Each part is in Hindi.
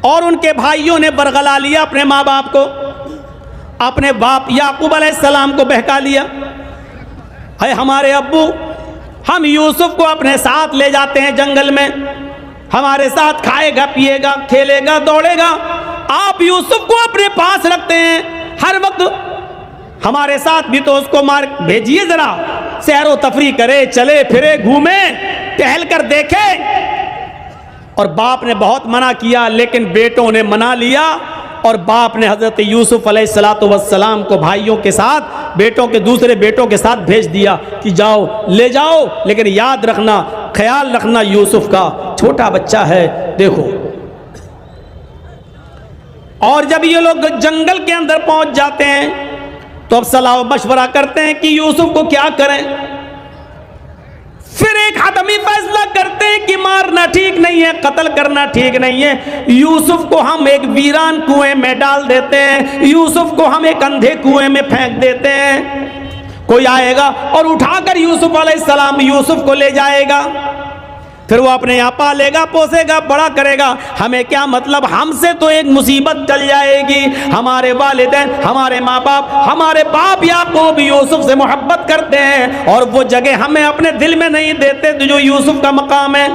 और उनके भाइयों ने बरगला लिया अपने माँ बाप को, अपने बाप याकूब अलैहिस्सलाम को बहका लिया। है हमारे अब्बू, हम यूसुफ को अपने साथ ले जाते हैं जंगल में, हमारे साथ खाएगा पिएगा खेलेगा दौड़ेगा, आप यूसुफ को अपने पास रखते हैं हर वक्त, हमारे साथ भी तो उसको मार भेजिए, जरा सैरो तफरी करे, चले फिरे घूमे टहल कर देखे। और बाप ने बहुत मना किया, लेकिन बेटों ने मना लिया और बाप ने हजरत यूसुफ अलैहिस्सलातु वस्सलाम को भाइयों के साथ, बेटों के दूसरे बेटों के साथ भेज दिया कि जाओ ले जाओ, लेकिन याद रखना, ख्याल रखना यूसुफ का, छोटा बच्चा है देखो। और जब ये लोग जंगल के अंदर पहुंच जाते हैं तो अब सलाह मशवरा करते हैं कि यूसुफ को क्या करें। फिर एक हतमी फैसला करते हैं कि मारना ठीक नहीं है, कत्ल करना ठीक नहीं है, यूसुफ को हम एक वीरान कुएं में डाल देते हैं, यूसुफ को हम एक अंधे कुएं में फेंक देते हैं, कोई आएगा और उठाकर यूसुफ अलैहिस्सलाम यूसुफ को ले जाएगा, फिर वो अपने यहाँ पालेगा पोसेगा बड़ा करेगा, हमें क्या मतलब, हमसे तो एक मुसीबत टल जाएगी। हमारे वालिदैन, हमारे माँ बाप, हमारे बाप याकूब यूसुफ से मोहब्बत करते हैं और वो जगह हमें अपने दिल में नहीं देते जो यूसुफ का मकाम है।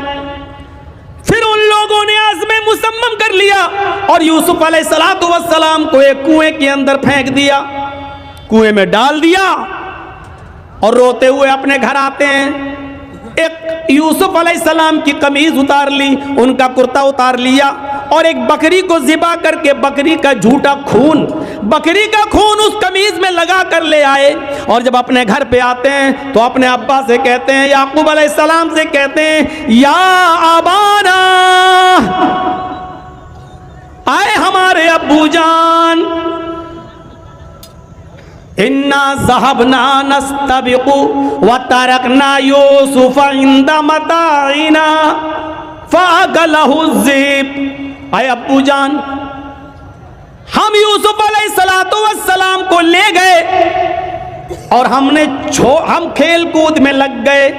फिर उन लोगों ने आज़्म मुसम्मम कर लिया और यूसुफ अलैहिस्सलातु वस्सलाम को एक कुएं के अंदर फेंक दिया, कुएं में डाल दिया और रोते हुए अपने घर आते हैं। एक यूसुफ अलैहिस्सलाम की कमीज उतार ली, उनका कुर्ता उतार लिया और एक बकरी को ज़िबा करके बकरी का झूठा खून, बकरी का खून उस कमीज में लगा कर ले आए। और जब अपने घर पे आते हैं तो अपने अब्बा से कहते हैं, याकूब अलैहिस्सलाम से कहते हैं, या आबाना, आए हमारे अब्बू जान, इन्ना ज़हबना नस्तबिकु व तरकना यूसुफ इंदा मताइना फ़अकलहु ज़िब। आए अब्बू जान, हम यूसुफ अलैहिस्सलातु वस्सलाम को ले गए और हम खेल कूद में लग गए,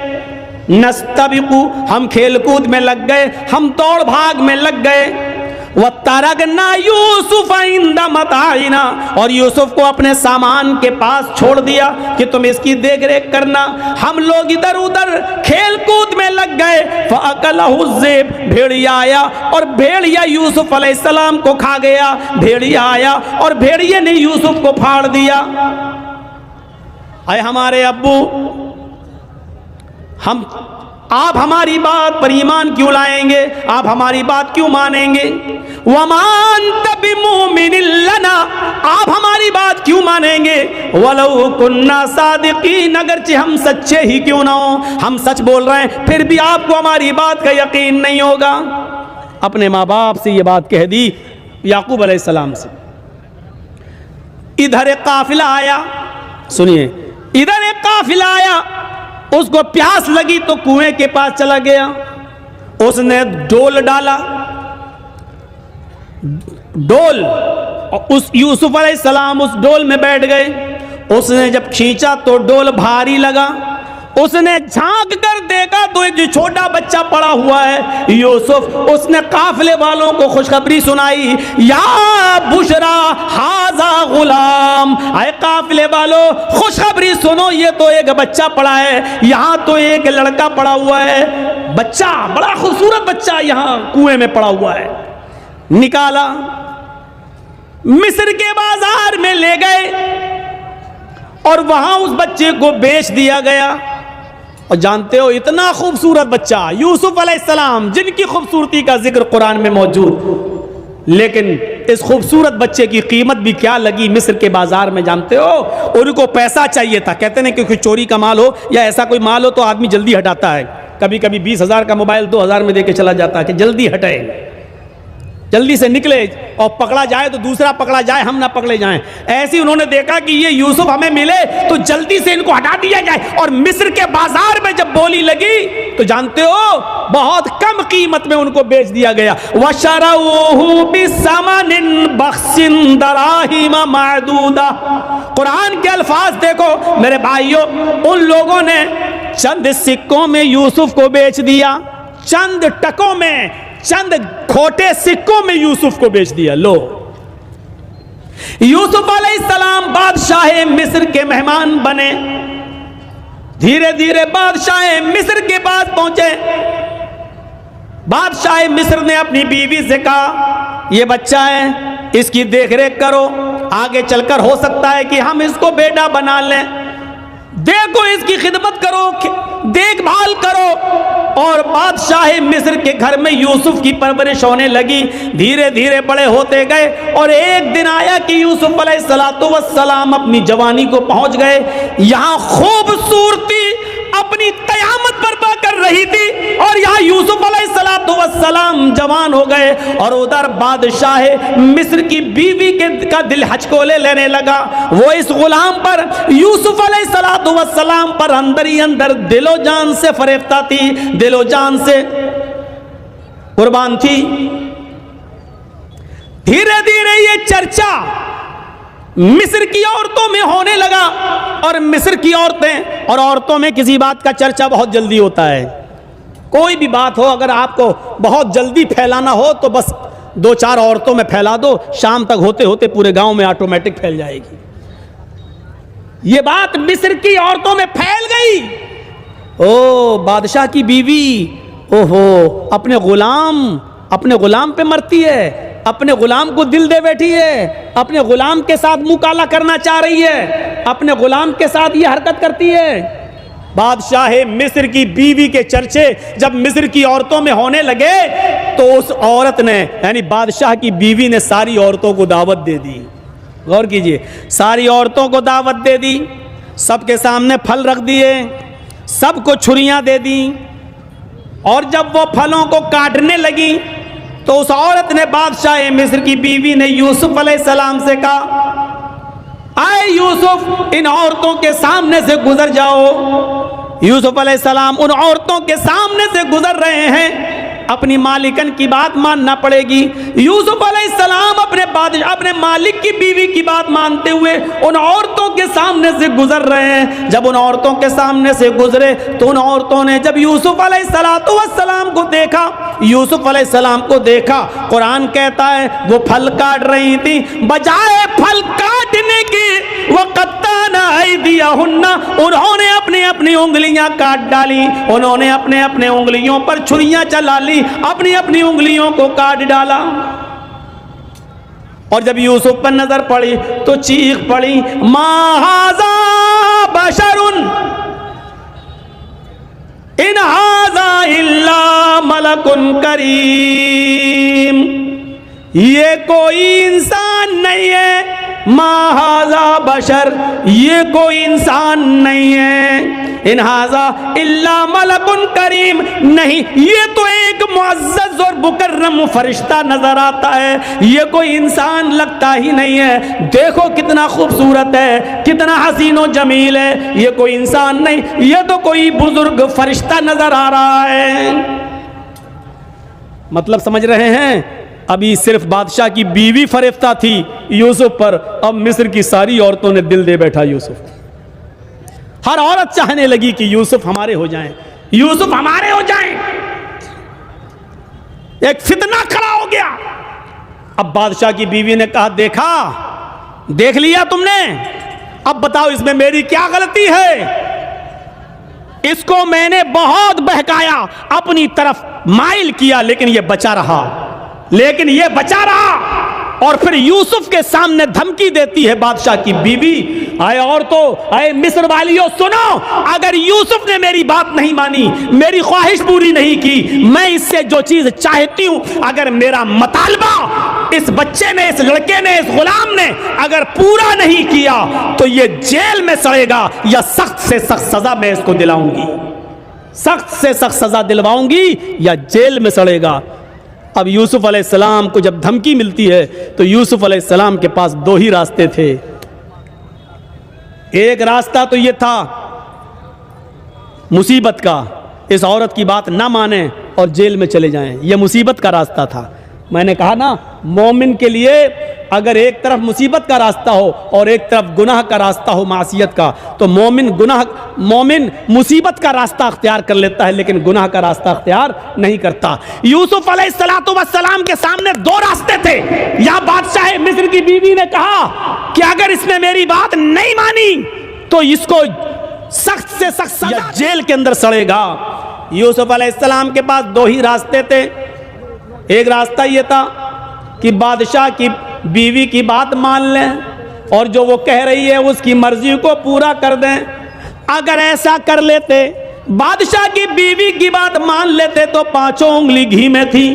नस्तबिकु, हम खेल कूद में लग गए, हम दौड़ भाग में लग गए, व तरकना यूसुफ इंदा मताइना, और यूसुफ को अपने सामान के पास छोड़ दिया कि तुम इसकी देख रेख करना। हम लोग इधर उधर खेल कूद में लग गए, फ़अकलहु ज़िब, भेड़िया आया और भेड़िया यूसुफ अलैहिस्सलाम को खा गया। भेड़िया आया और भेड़िए ने यूसुफ को फाड़ दिया। अरे हमारे अब्बू, आप हमारी बात पर ईमान क्यों लाएंगे, आप हमारी बात क्यों मानेंगे, वमान बिमुमिनिन लना, आप हमारी बात क्यों मानेंगे, वलौ कुन्ना सादिकीन, अगरचे हम सच्चे ही क्यों ना हो, हम सच बोल रहे हैं फिर भी आपको हमारी बात का यकीन नहीं होगा। अपने माँ बाप से ये बात कह दी याकूब अलैहिस्सलाम से। इधर एक काफिला आया, सुनिए, इधर एक काफिला आया, उसको प्यास लगी तो कुएं के पास चला गया, उसने डोल डाला, डोल, और उस यूसुफ अलैहिस्सलाम उस डोल में बैठ गए। उसने जब खींचा तो डोल भारी लगा, उसने झांक कर देखा तो एक जो छोटा बच्चा पड़ा हुआ है यूसुफ, उसने काफिले वालों को खुशखबरी सुनाई, या बुशरा हाजा गुलाम, आए काफिले वालों खुशखबरी सुनो, ये तो एक बच्चा पड़ा है, यहाँ तो एक लड़का पड़ा हुआ है, बच्चा, बड़ा खूबसूरत बच्चा यहाँ कुएं में पड़ा हुआ है। निकाला, मिस्र के बाजार में ले गए और वहां उस बच्चे को बेच दिया गया। और जानते हो, इतना खूबसूरत बच्चा यूसुफ अलैहिस्सलाम, जिनकी खूबसूरती का जिक्र कुरान में मौजूद, लेकिन इस खूबसूरत बच्चे की कीमत भी क्या लगी मिस्र के बाजार में, जानते हो, उनको पैसा चाहिए था। कहते नहीं कि चोरी का माल हो या ऐसा कोई माल हो तो आदमी जल्दी हटाता है, कभी कभी 20,000 का मोबाइल 2,000 में देके चला जाता है कि जल्दी हटाए, जल्दी से निकले और पकड़ा जाए तो दूसरा पकड़ा जाए, हम ना पकड़े जाएं। ऐसे उन्होंने देखा कि ये यूसुफ हमें मिले तो जल्दी से इनको हटा दिया जाए, और मिस्र के बाजार में जब बोली लगी तो जानते हो बहुत कम कीमत में उनको बेच दिया गया। वशरऊहु बिसमनिन बख्सिन दराहिम मादूदा, कुरान के अल्फाज देखो मेरे भाइयों, उन लोगों ने चंद सिक्कों में यूसुफ को बेच दिया, चंद टकों में, चंद खोटे सिक्कों में यूसुफ को बेच दिया। लो, यूसुफ अलैहिस्सलाम बादशाह मिस्र के मेहमान बने। धीरे धीरे बादशाह मिस्र के पास पहुंचे। बादशाह मिस्र ने अपनी बीवी से कहा, यह बच्चा है, इसकी देखरेख करो, आगे चलकर हो सकता है कि हम इसको बेटा बना लें। देखो, इसकी खिदमत करो, देखभाल करो। और बादशाह मिस्र के घर में यूसुफ की परवरिश होने लगी। धीरे धीरे बड़े होते गए और एक दिन आया कि यूसुफ अलैहिस्सलातु वस्सलाम अपनी जवानी को पहुंच गए। यहां खूबसूरती अपनी कयामत बर्पा कर रही थी और यहाँ यूसुफ अलैहिस्सलातु वस्सलाम जवान हो गए। और उधर बादशाह मिस्र की बीवी का दिल हचकोले लेने लगा। वो इस गुलाम पर, यूसुफ अलैहिस्सलातु वस्सलाम पर अंदर ही अंदर दिलो जान से फरेफ्ता थी, दिलो जान से कुर्बान थी। धीरे धीरे ये चर्चा मिस्र की औरतों में होने लगा। और मिस्र की औरतें और औरतों में किसी बात का चर्चा बहुत जल्दी होता है। कोई भी बात हो, अगर आपको बहुत जल्दी फैलाना हो तो बस 2-4 औरतों में फैला दो, शाम तक होते होते पूरे गांव में ऑटोमेटिक फैल जाएगी। ये बात मिस्र की औरतों में फैल गई। ओ बादशाह की बीवी, ओहो, अपने गुलाम पे मरती है, अपने गुलाम को दिल दे बैठी है, अपने गुलाम के साथ मुंह काला करना चाह रही है, अपने गुलाम के साथ ये हरकत करती है। बादशाह मिस्र की बीवी के चर्चे जब मिस्र की औरतों में होने लगे तो उस औरत ने, यानी बादशाह की बीवी ने सारी औरतों को दावत दे दी। गौर कीजिए, सारी औरतों को दावत दे दी, सबके सामने फल रख दिए, सबको छुरियां दे दी। और जब वो फलों को काटने लगी तो उस औरत ने, बादशाह मिस्र की बीवी ने यूसुफ अलैहिस्सलाम से कहा, आए यूसुफ, इन औरतों के सामने से गुजर जाओ। यूसुफ अलैहिस्सलाम उन औरतों के सामने से गुजर रहे हैं। अपनी मालिकन की बात मानना पड़ेगी। यूसुफ अलैहिस्सलाम अपने मालिक की बीवी की बात मानते हुए उन औरतों के सामने से गुजर रहे हैं। जब उन औरतों के सामने से गुजरे तो उन औरतों ने जब यूसुफ अलैहिस्सलातु वस्सलाम को देखा, यूसुफ अलैहिस्सलाम को देखा, कुरान कहता है वो फल काट रही थी, बजाय फल काटने की वो कत्ताना ऐदियहुन्ना, उन्होंने अपनी अपनी उंगलियां काट डाली, उन्होंने अपने अपने उंगलियों पर छुरियां चला ली, अपनी अपनी उंगलियों को काट डाला। और जब यूसुफ पर नजर पड़ी तो चीख पड़ी, मा हाज़ा बशरुन इन हाज़ा इल्ला मलकुन करीम, ये कोई इंसान नहीं है। मा हाज़ा बशर, ये कोई इंसान नहीं है। इन हाज़ा इल्ला मलकुन करीम, नहीं, ये तो एक मुअज़्ज़ज़ और मुकर्रम फरिश्ता नजर आता है, ये कोई इंसान लगता ही नहीं है। देखो कितना खूबसूरत है, कितना हसीन और जमील है, ये कोई इंसान नहीं, ये तो कोई बुजुर्ग फरिश्ता नजर आ रहा है। मतलब समझ रहे हैं? अभी सिर्फ बादशाह की बीवी फरेफ्ता थी यूसुफ पर, अब मिस्र की सारी औरतों ने दिल दे बैठा यूसुफ। हर औरत चाहने लगी कि यूसुफ हमारे हो जाएं, यूसुफ हमारे हो जाएं। एक फितना खड़ा हो गया। अब बादशाह की बीवी ने कहा, देखा, देख लिया तुमने, अब बताओ इसमें मेरी क्या गलती है? इसको मैंने बहुत बहकाया, अपनी तरफ माइल किया, लेकिन ये बचा रहा। और फिर यूसुफ के सामने धमकी देती है बादशाह की बीवी, आए औरतों, आए मिस्र वालियों, सुनो, अगर यूसुफ ने मेरी बात नहीं मानी, मेरी ख्वाहिश पूरी नहीं की, मैं इससे जो चीज चाहती हूं, अगर मेरा मतालबा इस बच्चे ने, इस लड़के ने, इस गुलाम ने अगर पूरा नहीं किया तो ये जेल में सड़ेगा या सख्त से सख्त सजा मैं इसको दिलाऊंगी, सख्त से सख्त सजा दिलवाऊंगी या जेल में सड़ेगा। अब यूसुफ अलैहिस्सलाम को जब धमकी मिलती है तो यूसुफ अलैहिस्सलाम के पास 2 ही रास्ते थे। एक रास्ता तो ये था मुसीबत का, इस औरत की बात ना माने और जेल में चले जाएं, यह मुसीबत का रास्ता था। मैंने कहा ना, मोमिन के लिए अगर एक तरफ मुसीबत का रास्ता हो और एक तरफ गुनाह का रास्ता हो मासियत का, तो मोमिन मुसीबत का रास्ता अख्तियार कर लेता है लेकिन गुनाह का रास्ता अख्तियार नहीं करता। यूसुफ अलैहिस्सलाम के सामने दो रास्ते थे। या बादशाह मिस्र की बीवी ने कहा कि अगर इसने मेरी बात नहीं मानी तो इसको सख्त से सख्त सजा, जेल के अंदर सड़ेगा। यूसुफ अलैहिस्सलाम के पास दो ही रास्ते थे। एक रास्ता यह था कि बादशाह की बीवी की बात मान लें और जो वो कह रही है उसकी मर्जी को पूरा कर दें। अगर ऐसा कर लेते, बादशाह की बीवी की बात मान लेते तो पांचों उंगली घी में थी।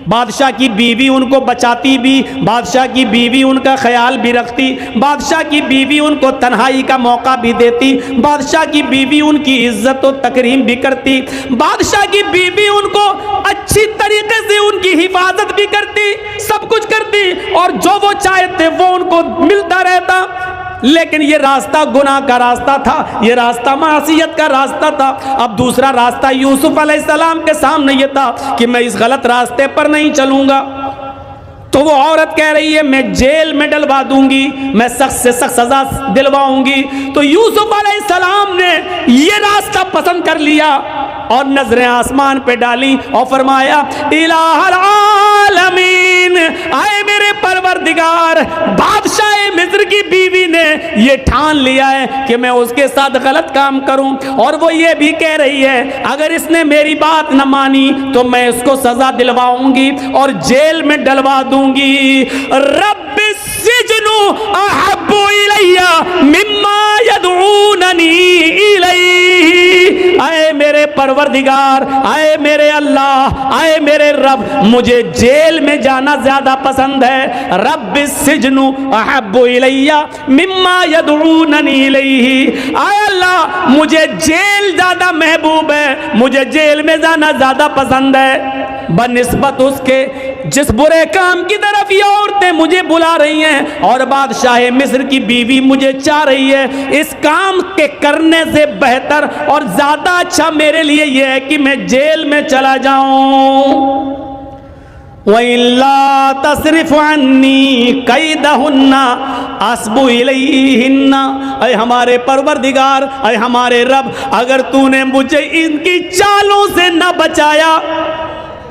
बादशाह की बीवी उनको बचाती भी, बादशाह की बीवी उनका ख्याल भी रखती, बादशाह की बीवी उनको तन्हाई का मौका भी देती, बादशाह की बीवी उनकी इज्जत और तकरीम भी करती, बादशाह की बीवी उनको अच्छी तरीके से उनकी हिफाजत भी करती, सब कुछ करती और जो वो चाहते वो उनको मिलता रहता। लेकिन ये रास्ता गुनाह का रास्ता था, ये रास्ता मासियत का रास्ता था। अब दूसरा रास्ता यूसुफ अलैहिस्सलाम के सामने ये था कि मैं इस गलत रास्ते पर नहीं चलूंगा। तो वो औरत कह रही है मैं जेल में डलवा दूंगी, मैं सख्त से सख्त सजा दिलवाऊंगी। तो यूसुफ अलैहिस्सलाम ने ये रास्ता पसंद कर लिया और नजरें आसमान पे डाली और फरमाया इलाहल आलमीन, आए मेरे परवरदिगार, बादशाह मिस्र की बीवी ने ये ठान लिया है कि मैं उसके साथ गलत काम करूं और वो ये भी कह रही है अगर इसने मेरी बात न मानी तो मैं इसको सजा दिलवाऊंगी और जेल में डलवा दूंगी। रब्बि सिजनु अहब्बु इलैया मिम्मा यदऊननी इलैहि, आए मेरे परवरदिगार, आए मेरे अल्लाह, आए मेरे रब, मुझे जेल में जाना ज्यादा पसंद है। रब्बि सिजनु अहब्बु इलैया मिम्मा यदऊननी इलैहि, आए अल्लाह मुझे जेल ज्यादा महबूब है, मुझे जेल में जाना ज्यादा पसंद है बनिस्बत उसके जिस बुरे काम की तरफ ये औरतें मुझे बुला रही हैं और बादशाह मिस्र की बीवी मुझे चाह रही है। इस काम के करने से बेहतर और ज्यादा अच्छा मेरे लिए यह है कि मैं जेल में चला जाऊं। वइल्ला तसरिफ अन्नी कैदहुन्ना अस्बु इलैहिन्ना, ऐ हमारे परवरदिगार, ऐ हमारे रब, अगर तूने मुझे इनकी चालों से न बचाया,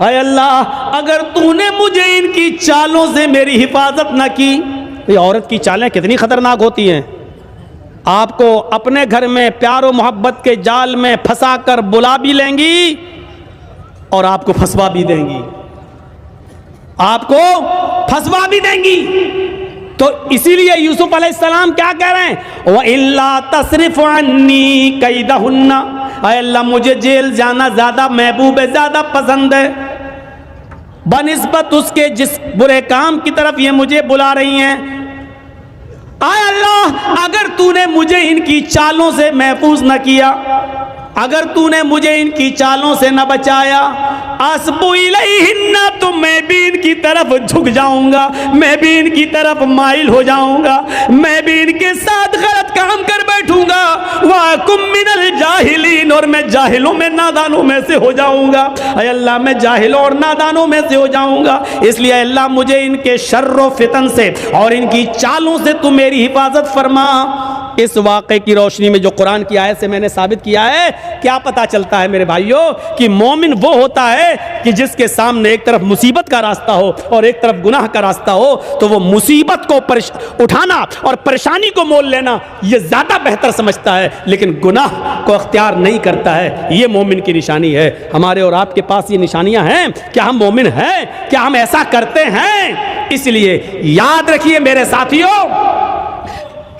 ऐ अल्लाह अगर तूने मुझे इनकी चालों से मेरी हिफाजत न की। ये औरत की चालें कितनी खतरनाक होती हैं। आपको अपने घर में प्यार और मोहब्बत के जाल में फंसा कर बुला भी लेंगी और आपको फंसवा भी देंगी, आपको फंसवा भी देंगी। तो इसीलिए यूसुफ अलैहिस्सलाम क्या कह रहे हैं, व इल्ला तसरिफ अन्नी कैदहुन्ना, अल्लाह मुझे जेल जाना ज्यादा महबूब है, ज्यादा पसंद है बनिस्बत उसके जिस बुरे काम की तरफ ये मुझे बुला रही हैं। आय अल्लाह अगर तूने मुझे इनकी चालों से महफूज न किया, अगर तूने मुझे इनकी चालों से न बचाया, अस्बु इलैहिन्ना, तो मैं भी इनकी तरफ झुक जाऊंगा, मैं भी इनकी तरफ माइल हो जाऊंगा, मैं भी इनके साथ गलत काम कर बैठूंगा। वाकुम मिनल जाहिलीन, और मैं जाहिलों में नादानों में से हो जाऊंगा। अय अल्लाह मैं जाहिलों और नादानों में से हो जाऊंगा। इसलिए अल्लाह मुझे इनके शर्र फितन से और इनकी चालों से तू मेरी हिफाजत फरमा। इस वाक़े की रोशनी में जो कुरान की आयत से मैंने साबित किया है, क्या पता चलता है मेरे भाइयों कि मोमिन वो होता है कि जिसके सामने एक तरफ मुसीबत का रास्ता हो और एक तरफ गुनाह का रास्ता हो, तो वो मुसीबत को उठाना और परेशानी को मोल लेना ये ज्यादा बेहतर समझता है, लेकिन गुनाह को अख्तियार नहीं करता है। ये मोमिन की निशानी है। हमारे और आपके पास ये निशानियां हैं। क्या हम मोमिन हैं? क्या हम ऐसा करते हैं? इसलिए याद रखिए मेरे साथियों,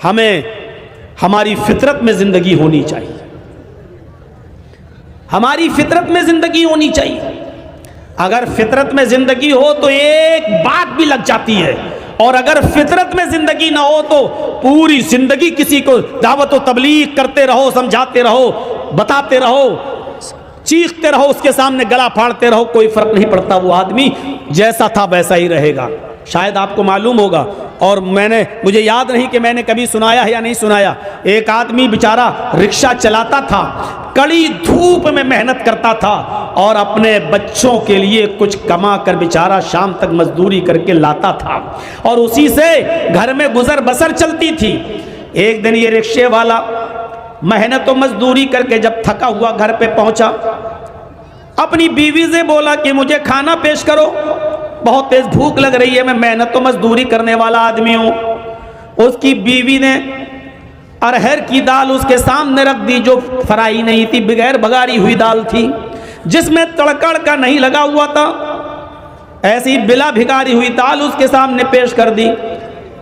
हमें हमारी फितरत में जिंदगी होनी चाहिए, हमारी फितरत में जिंदगी होनी चाहिए। अगर फितरत में जिंदगी हो तो एक बात भी लग जाती है, और अगर फितरत में जिंदगी ना हो तो पूरी जिंदगी किसी को दावत व तबलीग करते रहो, समझाते रहो, बताते रहो, चीखते रहो, उसके सामने गला फाड़ते रहो, कोई फर्क नहीं पड़ता। वो आदमी जैसा था वैसा ही रहेगा। शायद आपको मालूम होगा और मुझे याद नहीं कि मैंने कभी सुनाया है या नहीं सुनाया। एक आदमी बेचारा रिक्शा चलाता था, कड़ी धूप में मेहनत करता था और अपने बच्चों के लिए कुछ कमा कर बेचारा शाम तक मजदूरी करके लाता था और उसी से घर में गुजर बसर चलती थी। एक दिन ये रिक्शे वाला मेहनत और मजदूरी करके जब थका हुआ घर पे पहुंचा, अपनी बीवी से बोला कि मुझे खाना पेश करो, बहुत तेज भूख लग रही है, मैं मेहनत तो मजदूरी करने वाला आदमी हूं। उसकी बीवी ने अरहर की दाल उसके सामने रख दी, जो फ्राई नहीं थी, बगैर बघारी हुई दाल थी, जिसमें तड़कड़ का नहीं लगा हुआ था। ऐसी बिला भिगारी हुई दाल उसके सामने पेश कर दी।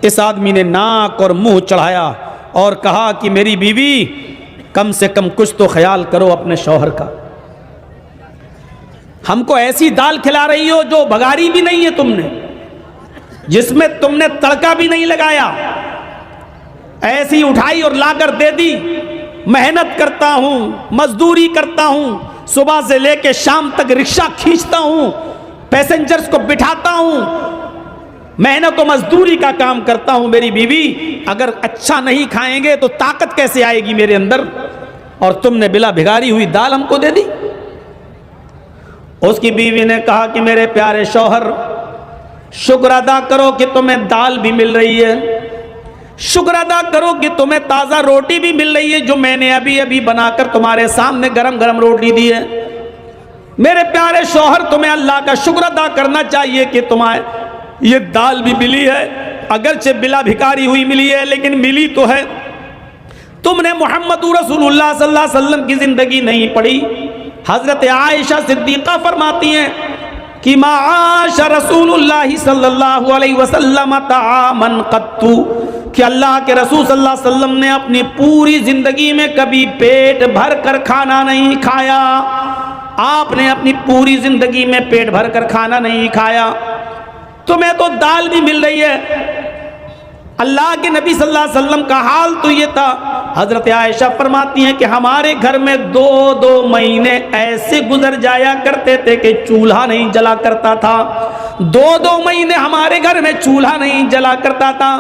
इस आदमी ने नाक और मुंह चढ़ाया और कहा कि मेरी बीवी, कम से कम कुछ तो ख्याल करो अपने शौहर का। हमको ऐसी दाल खिला रही हो जो बघारी भी नहीं है तुमने, जिसमें तुमने तड़का भी नहीं लगाया, ऐसी उठाई और लाकर दे दी। मेहनत करता हूं, मजदूरी करता हूं, सुबह से लेके शाम तक रिक्शा खींचता हूं, पैसेंजर्स को बिठाता हूं, मेहनत और मजदूरी का काम करता हूं। मेरी बीवी, अगर अच्छा नहीं खाएंगे तो ताकत कैसे आएगी मेरे अंदर, और तुमने बिला भिगारी हुई दाल हमको दे दी। उसकी बीवी ने कहा कि मेरे प्यारे शौहर, शुक्र अदा करो कि तुम्हें दाल भी मिल रही है, शुक्र अदा करो कि तुम्हें ताज़ा रोटी भी मिल रही है, जो मैंने अभी अभी बनाकर तुम्हारे सामने गरम गरम रोटी दी है। मेरे प्यारे शौहर, तुम्हें अल्लाह का शुक्र अदा करना चाहिए कि तुम्हें ये दाल भी मिली है, अगरचे बिला भिकारी हुई मिली है, लेकिन मिली तो है। तुमने मोहम्मद रसूलुल्लाह सल्लल्लाहु अलैहि वसल्लम की जिंदगी नहीं पढ़ी। हजरत आयशा सिद्दीक़ा फरमाती हैं कि माआश रसूलुल्लाह सल्लल्लाहु अलैहि वसल्लम तामन कत्तु, कि अल्लाह के रसूल सल्लल्लाहु अलैहि वसल्लम ने अपनी पूरी जिंदगी में कभी पेट भर कर खाना नहीं खाया। आपने अपनी पूरी जिंदगी में पेट भर कर खाना नहीं खाया। तुम्हें तो दाल भी मिल रही है। अल्लाह के नबी सल्लल्लाहु अलैहि वसल्लम का हाल तो ये था। हजरत आयशा फरमाती हैं कि हमारे घर में 2-2 महीने ऐसे गुजर जाया करते थे कि चूल्हा नहीं जला करता था। 2-2 महीने हमारे घर में चूल्हा नहीं जला करता था।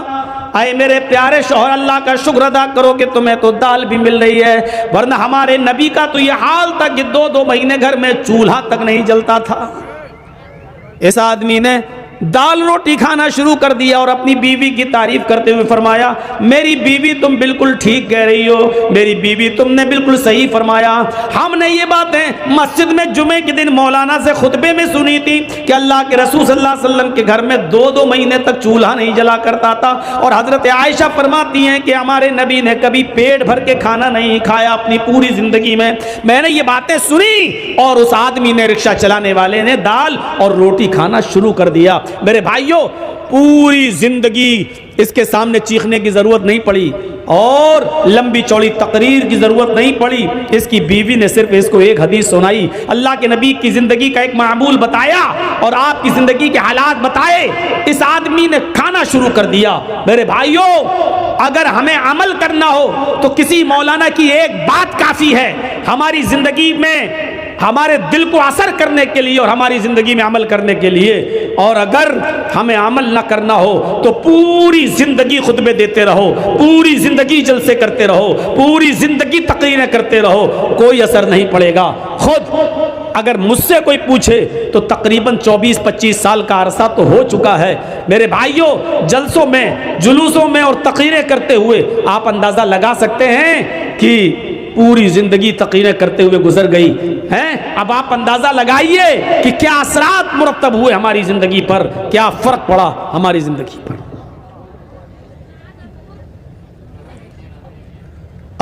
आए मेरे प्यारे शौहर, अल्लाह का शुक्र अदा करो कि तुम्हें तो दाल भी मिल रही है, वरना हमारे नबी का तो ये हाल था कि 2-2 महीने घर में चूल्हा तक नहीं जलता था। इस आदमी ने दाल रोटी खाना शुरू कर दिया और अपनी बीवी की तारीफ करते हुए फरमाया, मेरी बीवी तुम बिल्कुल ठीक कह रही हो, मेरी बीवी तुमने बिल्कुल सही फरमाया। हमने ये बातें मस्जिद में जुमे के दिन मौलाना से खुतबे में सुनी थी कि अल्लाह के रसूल सल्लल्लाहु अलैहि वसल्लम के घर में 2-2 महीने तक चूल्हा नहीं जला करता था। और हजरत आयशा फरमाती हैं कि हमारे नबी ने कभी पेट भर के खाना नहीं खाया अपनी पूरी जिंदगी में। मैंने ये बातें सुनी और उस आदमी ने, रिक्शा चलाने वाले ने, दाल और रोटी खाना शुरू कर दिया। मेरे भाइयों, पूरी जिंदगी इसके सामने चीखने की जरूरत नहीं पड़ी और लंबी चौड़ी तकरीर की जरूरत नहीं पड़ी। इसकी बीवी ने सिर्फ इसको एक हदीस सुनाई, अल्लाह के नबी की जिंदगी का एक मामूल बताया और आपकी जिंदगी के हालात बताए। इस आदमी ने खाना शुरू कर दिया। मेरे भाइयों, अगर हमें अमल करना हो तो किसी मौलाना की एक बात काफी है हमारी जिंदगी में, हमारे दिल को असर करने के लिए और हमारी जिंदगी में अमल करने के लिए। और अगर हमें अमल ना करना हो तो पूरी जिंदगी खुतबे देते रहो, पूरी जिंदगी जलसे करते रहो, पूरी जिंदगी तकरीरें करते रहो, कोई असर नहीं पड़ेगा। खुद अगर मुझसे कोई पूछे तो तकरीबन 24-25 साल का अरसा तो हो चुका है। मेरे भाइयों, जलसों में, जुलूसों में और तकरीरें करते हुए आप अंदाजा लगा सकते हैं कि पूरी जिंदगी तकरीरें करते हुए गुजर गई हैं। अब आप अंदाजा लगाइए कि क्या असरात मुरतब हुए हमारी जिंदगी पर, क्या फर्क पड़ा हमारी जिंदगी पर।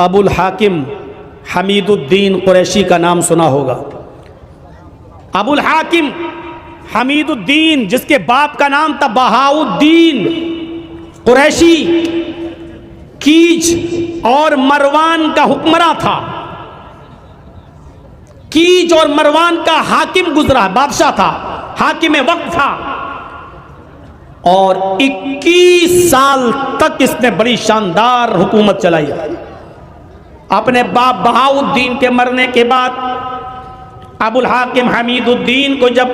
अबुल हाकिम हमीदुद्दीन कुरैशी का नाम सुना होगा। अबुल हाकिम हमीदुद्दीन, जिसके बाप का नाम था बहाउद्दीन कुरैशी, कीज और मरवान का हुक्मरां था। कीज और मरवान का हाकिम गुजरा, बादशाह था, हाकिम वक्त था। और 21 साल तक इसने बड़ी शानदार हुकूमत चलाई। अपने बाप बहाउद्दीन के मरने के बाद अबुल हाकिम हमीदुद्दीन को जब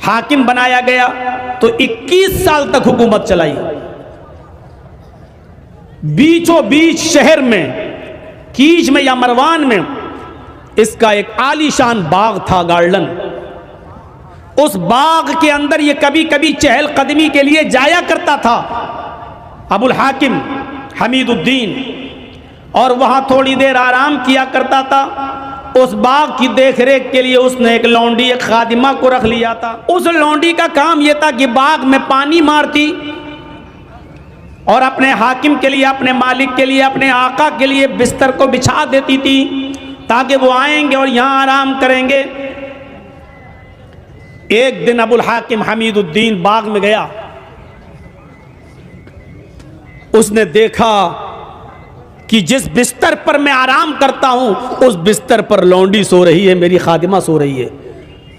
हाकिम बनाया गया तो 21 साल तक हुकूमत चलाई। बीचों बीच शहर में, कीज में या मरवान में, इसका एक आलीशान बाग था, गार्डन। उस बाग के अंदर ये कभी कभी चहल कदमी के लिए जाया करता था अबुल हाकिम हमीदुद्दीन, और वहां थोड़ी देर आराम किया करता था। उस बाग की देखरेख के लिए उसने एक लौंडी, एक खादिमा को रख लिया था। उस लौंडी का काम यह था कि बाग में पानी मारती और अपने हाकिम के लिए, अपने मालिक के लिए, अपने आका के लिए बिस्तर को बिछा देती थी ताकि वो आएंगे और यहां आराम करेंगे। एक दिन अबुल हाकिम हमीदुद्दीन बाग में गया। उसने देखा कि जिस बिस्तर पर मैं आराम करता हूं उस बिस्तर पर लौंडी सो रही है, मेरी खादिमा सो रही है।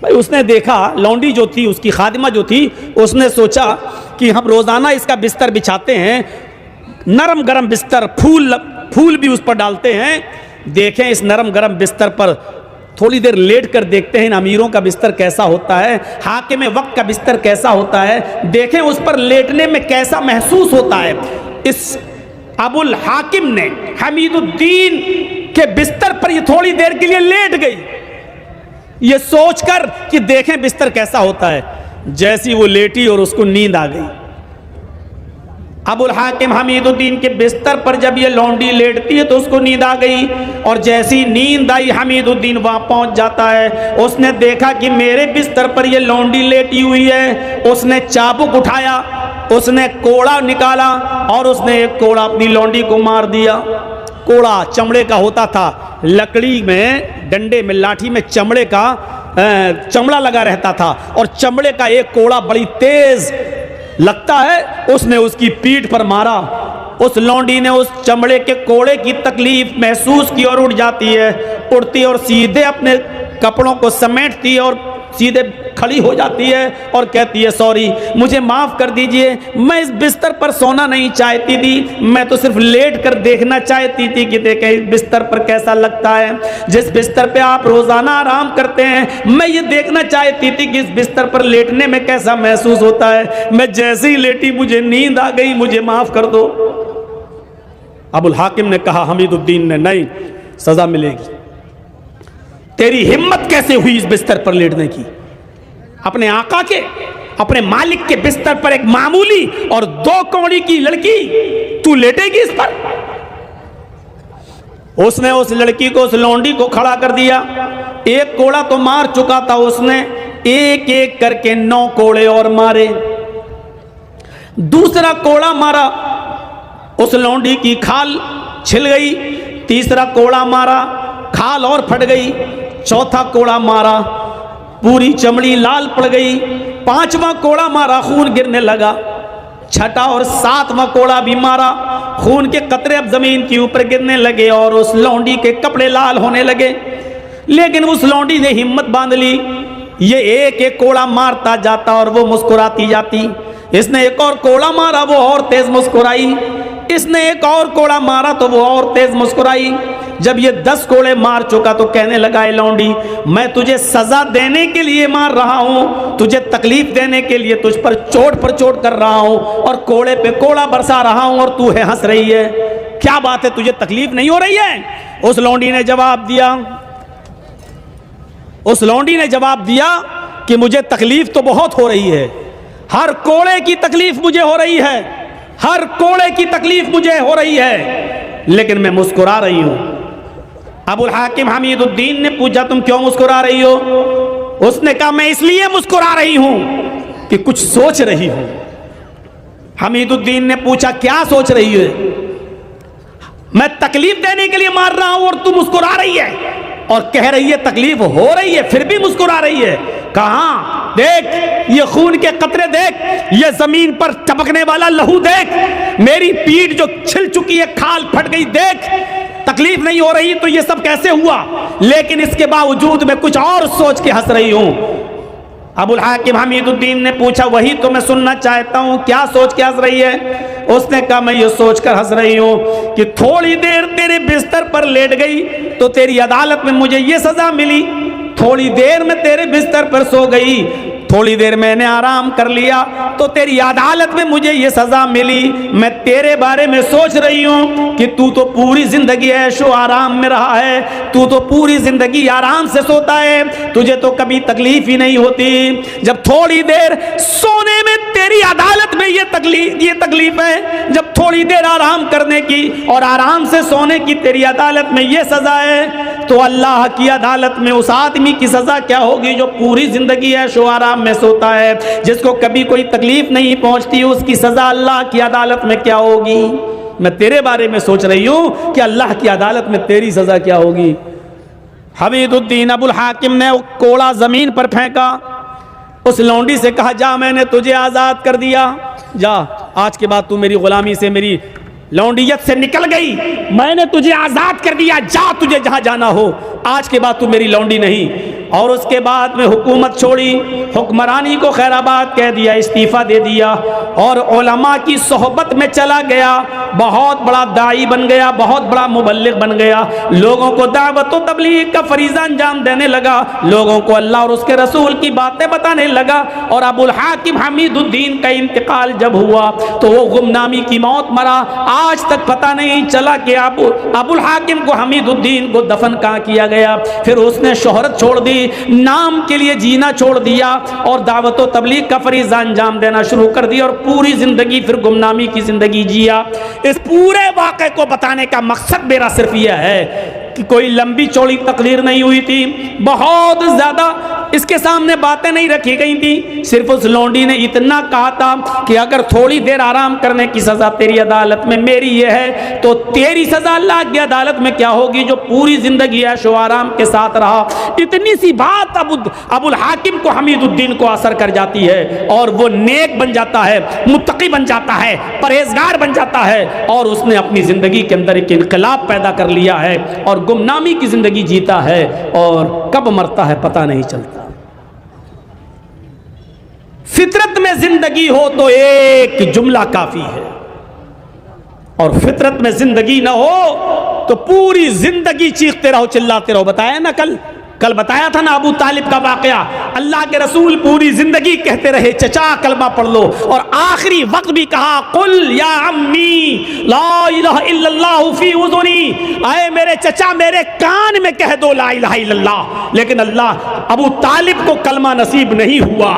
भाई उसने देखा, लौंडी जो थी, उसकी खादिमा जो थी, उसने सोचा कि हम रोजाना इसका बिस्तर बिछाते हैं, नरम गरम बिस्तर, फूल भी उस पर डालते हैं। देखें इस नरम गरम बिस्तर पर थोड़ी देर लेट कर देखते हैं इन अमीरों का बिस्तर कैसा होता है, हाकिम वक्त का बिस्तर कैसा होता है, देखें उस पर लेटने में कैसा महसूस होता है। इस अबुल हाकिम ने हमीदुद्दीन के बिस्तर पर ये थोड़ी देर के लिए लेट गई, ये सोचकर कि देखें बिस्तर कैसा होता है। जैसी वो लेटी और उसको नींद आ गई। अबुल हाकिम हमीदुद्दीन के बिस्तर पर जब ये लौंडी लेटती है तो उसको नींद आ गई, और जैसी नींद आई हमीदुद्दीन वहां पहुंच जाता है। उसने देखा कि मेरे बिस्तर पर ये लौंडी लेटी हुई है। उसने चाबुक उठाया, उसने कोड़ा निकाला और उसने एक कोड़ा अपनी लौंडी को मार दिया। कोड़ा चमड़े का होता था, लकड़ी में, डंडे में, लाठी में चमड़े का चमड़ा लगा रहता था, और चमड़े का एक कोड़ा बड़ी तेज लगता है। उसने उसकी पीठ पर मारा। उस लौंडी ने उस चमड़े के कोड़े की तकलीफ महसूस की और उठ जाती है। उड़ती और सीधे अपने कपड़ों को समेटती है और सीधे खड़ी हो जाती है और कहती है, सॉरी, मुझे माफ़ कर दीजिए, मैं इस बिस्तर पर सोना नहीं चाहती थी, मैं तो सिर्फ लेट कर देखना चाहती थी कि देखें इस बिस्तर पर कैसा लगता है। जिस बिस्तर पे आप रोज़ाना आराम करते हैं, मैं ये देखना चाहती थी कि इस बिस्तर पर लेटने में कैसा महसूस होता है। मैं जैसे ही लेटी मुझे नींद आ गई, मुझे माफ़ कर दो। अबुल हाकिम ने कहा, हमीदुद्दीन ने, नहीं, सज़ा मिलेगी। तेरी हिम्मत कैसे हुई इस बिस्तर पर लेटने की? अपने आका के, अपने मालिक के बिस्तर पर एक मामूली और 2 कौड़ी की लड़की, तू लेटेगी इस पर? उसने उस लड़की को, उस लौंडी को खड़ा कर दिया। एक कोड़ा तो मार चुका था उसने, एक एक करके 9 कोड़े और मारे। दूसरा कोड़ा मारा, उस लौंडी की खाल छिल गई। तीसरा कोड़ा मारा, खाल और फट गई। चौथा कोड़ा मारा, पूरी चमड़ी लाल पड़ गई। 5वां कोड़ा मारा, खून गिरने लगा। 6ठा और 7वां कोड़ा भी मारा, खून के कतरे अब जमीन के ऊपर गिरने लगे और उस लौंडी के कपड़े लाल होने लगे। लेकिन उस लौंडी ने हिम्मत बांध ली। ये एक एक कोड़ा मारता जाता और वो मुस्कुराती जाती। इसने एक और कोड़ा मारा, वो और तेज मुस्कुराई। इसने एक और कोड़ा मारा तो वो और तेज मुस्कुराई। जब ये 10 कोड़े मार चुका तो कहने लगा, लौंडी, मैं तुझे सजा देने के लिए मार रहा हूं, तुझे तकलीफ देने के लिए तुझ पर चोट कर रहा हूं और कोड़े पे कोड़ा बरसा रहा हूं और तू है हंस रही है। क्या बात है, तुझे तकलीफ नहीं हो रही है? उस लौंडी ने जवाब दिया, उस लौंडी ने जवाब दिया कि मुझे तकलीफ तो बहुत हो रही है, हर कोड़े की तकलीफ मुझे हो रही है, हर कोड़े की तकलीफ मुझे हो रही है, लेकिन मैं मुस्कुरा रही हूं। अबुल हाकिम हमीदुद्दीन ने पूछा, तुम क्यों मुस्कुरा रही हो? उसने कहा, मैं इसलिए मुस्कुरा रही हूं कि कुछ सोच रही हूं। हमीदुद्दीन ने पूछा, क्या सोच रही है? मैं तकलीफ देने के लिए मार रहा हूं और तू मुस्कुरा रही है और कह रही है तकलीफ हो रही है, फिर भी मुस्कुरा रही है। कहां? देख, ये खून के कतरे देख, ये जमीन पर टपकने वाला लहू देख, मेरी पीठ जो छिल चुकी है, खाल फट गई, देख। तकलीफ नहीं हो रही तो ये सब कैसे हुआ? लेकिन इसके बावजूद मैं कुछ और सोच के हंस रही हूं। अबुल हाकिम हमीदुद्दीन ने पूछा, वही तो मैं सुनना चाहता हूं, क्या सोच के हंस रही है? उसने कहा, मैं ये सोचकर हंस रही हूं कि थोड़ी देर तेरे बिस्तर पर लेट गई तो तेरी अदालत में मुझे ये सजा मिली, थोड़ी देर में तेरे बिस्तर पर सो गई, थोड़ी देर मैंने आराम कर लिया तो तेरी अदालत में मुझे ये सजा मिली। मैं तेरे बारे में सोच रही हूं कि तू तो पूरी जिंदगी ऐशो आराम में रहा है, तू तो पूरी जिंदगी आराम से सोता है, तुझे तो कभी तकलीफ ही नहीं होती। जब थोड़ी देर सोने में तेरी अदालत में ये तकलीफ है, जब थोड़ी देर आराम करने की और आराम से सोने की तेरी अदालत में ये सजा है, तो अल्लाह की अदालत में उस आदमी की सजा क्या होगी जो पूरी जिंदगी ऐशो आराम में सोता है, जिसको कभी कोई तकलीफ नहीं पहुंचती, उसकी सजा अल्लाह की अदालत में क्या होगी। मैं तेरे बारे में सोच रही हूं कि अल्लाह की अदालत में तेरी सजा क्या होगी। हमीदुद्दीन अबुल हाकिम ने कोड़ा जमीन पर फेंका, उस लौंडी से कहा जा मैंने तुझे आजाद कर दिया, जा आज के बाद तू मेरी गुलामी से, मेरी लौंडियत से निकल गई, मैंने तुझे आजाद कर दिया, जा तुझे जहां जाना हो, आज के बाद तू मेरी लौंडी नहीं। और उसके बाद में हुकूमत छोड़ी, हुक्मरानी को खैराबाद कह दिया, इस्तीफा दे दिया और उलमा की सोहबत में चला गया, बहुत बड़ा दाई बन गया, बहुत बड़ा मुबल्लिग बन गया, लोगों को दावत और तबलीग का फरीज़ा अंजाम देने लगा, लोगों को अल्लाह और उसके रसूल की बातें बताने लगा। और अबुल हाकिम हमीदुद्दीन का इंतकाल जब हुआ तो वो गुमनामी की मौत मरा। आज तक पता नहीं चला कि अबुल हाकिम को, हमीदुद्दीन को दफन कहाँ किया गया। फिर उसने शोहरत छोड़ दी, नाम के लिए जीना छोड़ दिया और दावत व तबलीग का फरीज़ा अंजाम देना शुरू कर दिया और पूरी जिंदगी फिर गुमनामी की जिंदगी जिया। इस पूरे वाक़े को बताने का मकसद मेरा सिर्फ यह है कि कोई लंबी चौड़ी तकरीर नहीं हुई थी, बहुत ज्यादा इसके सामने बातें नहीं रखी गई थी, सिर्फ उस लौंडी ने इतना कहा था कि अगर थोड़ी देर आराम करने की सजा तेरी अदालत में मेरी ये है, तो तेरी सजा अल्लाह की अदालत में क्या होगी जो पूरी जिंदगी ऐशो आराम के साथ रहा। इतनी सी बात अबुल हाकिम को, हमीदुद्दीन को असर कर जाती है और वो नेक बन जाता है, मुत्तकी बन जाता है, परहेजगार बन जाता है और उसने अपनी जिंदगी के अंदर एक इनकलाब पैदा कर लिया है और गुमनामी की जिंदगी जीता है और कब मरता है पता नहीं चलता। फितरत में जिंदगी हो तो एक जुमला काफी है और फितरत में जिंदगी ना हो तो पूरी जिंदगी चीखते रहो, चिल्लाते रहो। बताया ना कल बताया था ना अबू तालिब का वाकया। अल्लाह के रसूल पूरी जिंदगी कहते रहे चचा कलमा पढ़ लो और आखिरी वक्त भी कहा कुल या अम्मी ला इलाहा इल्लल्लाह फी उज़ुनी, आए मेरे चचा मेरे कान में कह दो ला इलाहा इल्लल्लाह। लेकिन अबू तालिब को कलमा नसीब नहीं हुआ,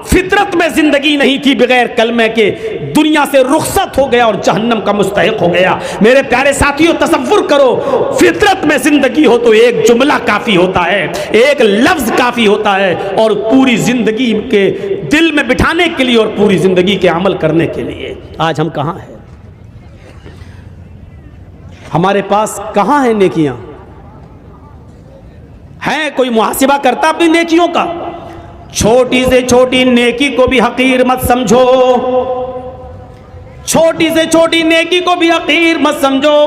फितरत में जिंदगी नहीं थी, बगैर कलमे के दुनिया से रुखसत हो गया और जहन्नम का मुस्तहिक हो गया। मेरे प्यारे साथियों तसव्वुर करो, फितरत में जिंदगी हो तो एक जुमला काफी होता है, एक लफ्ज काफी होता है और पूरी जिंदगी के दिल में बिठाने के लिए और पूरी जिंदगी के अमल करने के लिए। आज हम कहां हैं? हमारे पास कहां है नेकियां? है कोई मुहासिबा करता अपनी नेकियों का? छोटी से छोटी नेकी को भी हकीर मत समझो, छोटी से छोटी नेकी को भी हकीर मत समझो।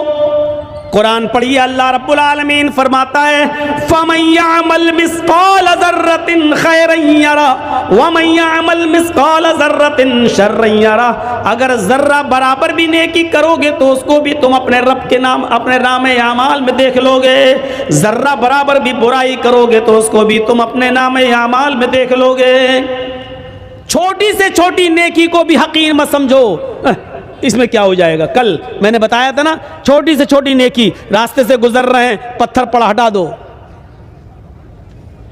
कुरान पढ़िए, अल्लाह रब्बुल आलमीन फरमाता है फमन यअमल मिस्काल ज़र्रतिन खैरन यरा वमन यअमल मिस्काल ज़र्रतिन शर्रन यरा। अगर जर्रा बराबर भी नेकी करोगे तो उसको भी तुम अपने रब के नाम, अपने नामे आमाल में देख लोगे। जर्रा बराबर भी बुराई करोगे तो उसको भी तुम अपने नामे आमाल में देख लोगे। छोटी से छोटी नेकी को भी हकीर मत समझो, इसमें क्या हो जाएगा। कल मैंने बताया था ना, छोटी से छोटी नेकी, रास्ते से गुजर रहे हैं पत्थर पड़ा हटा दो,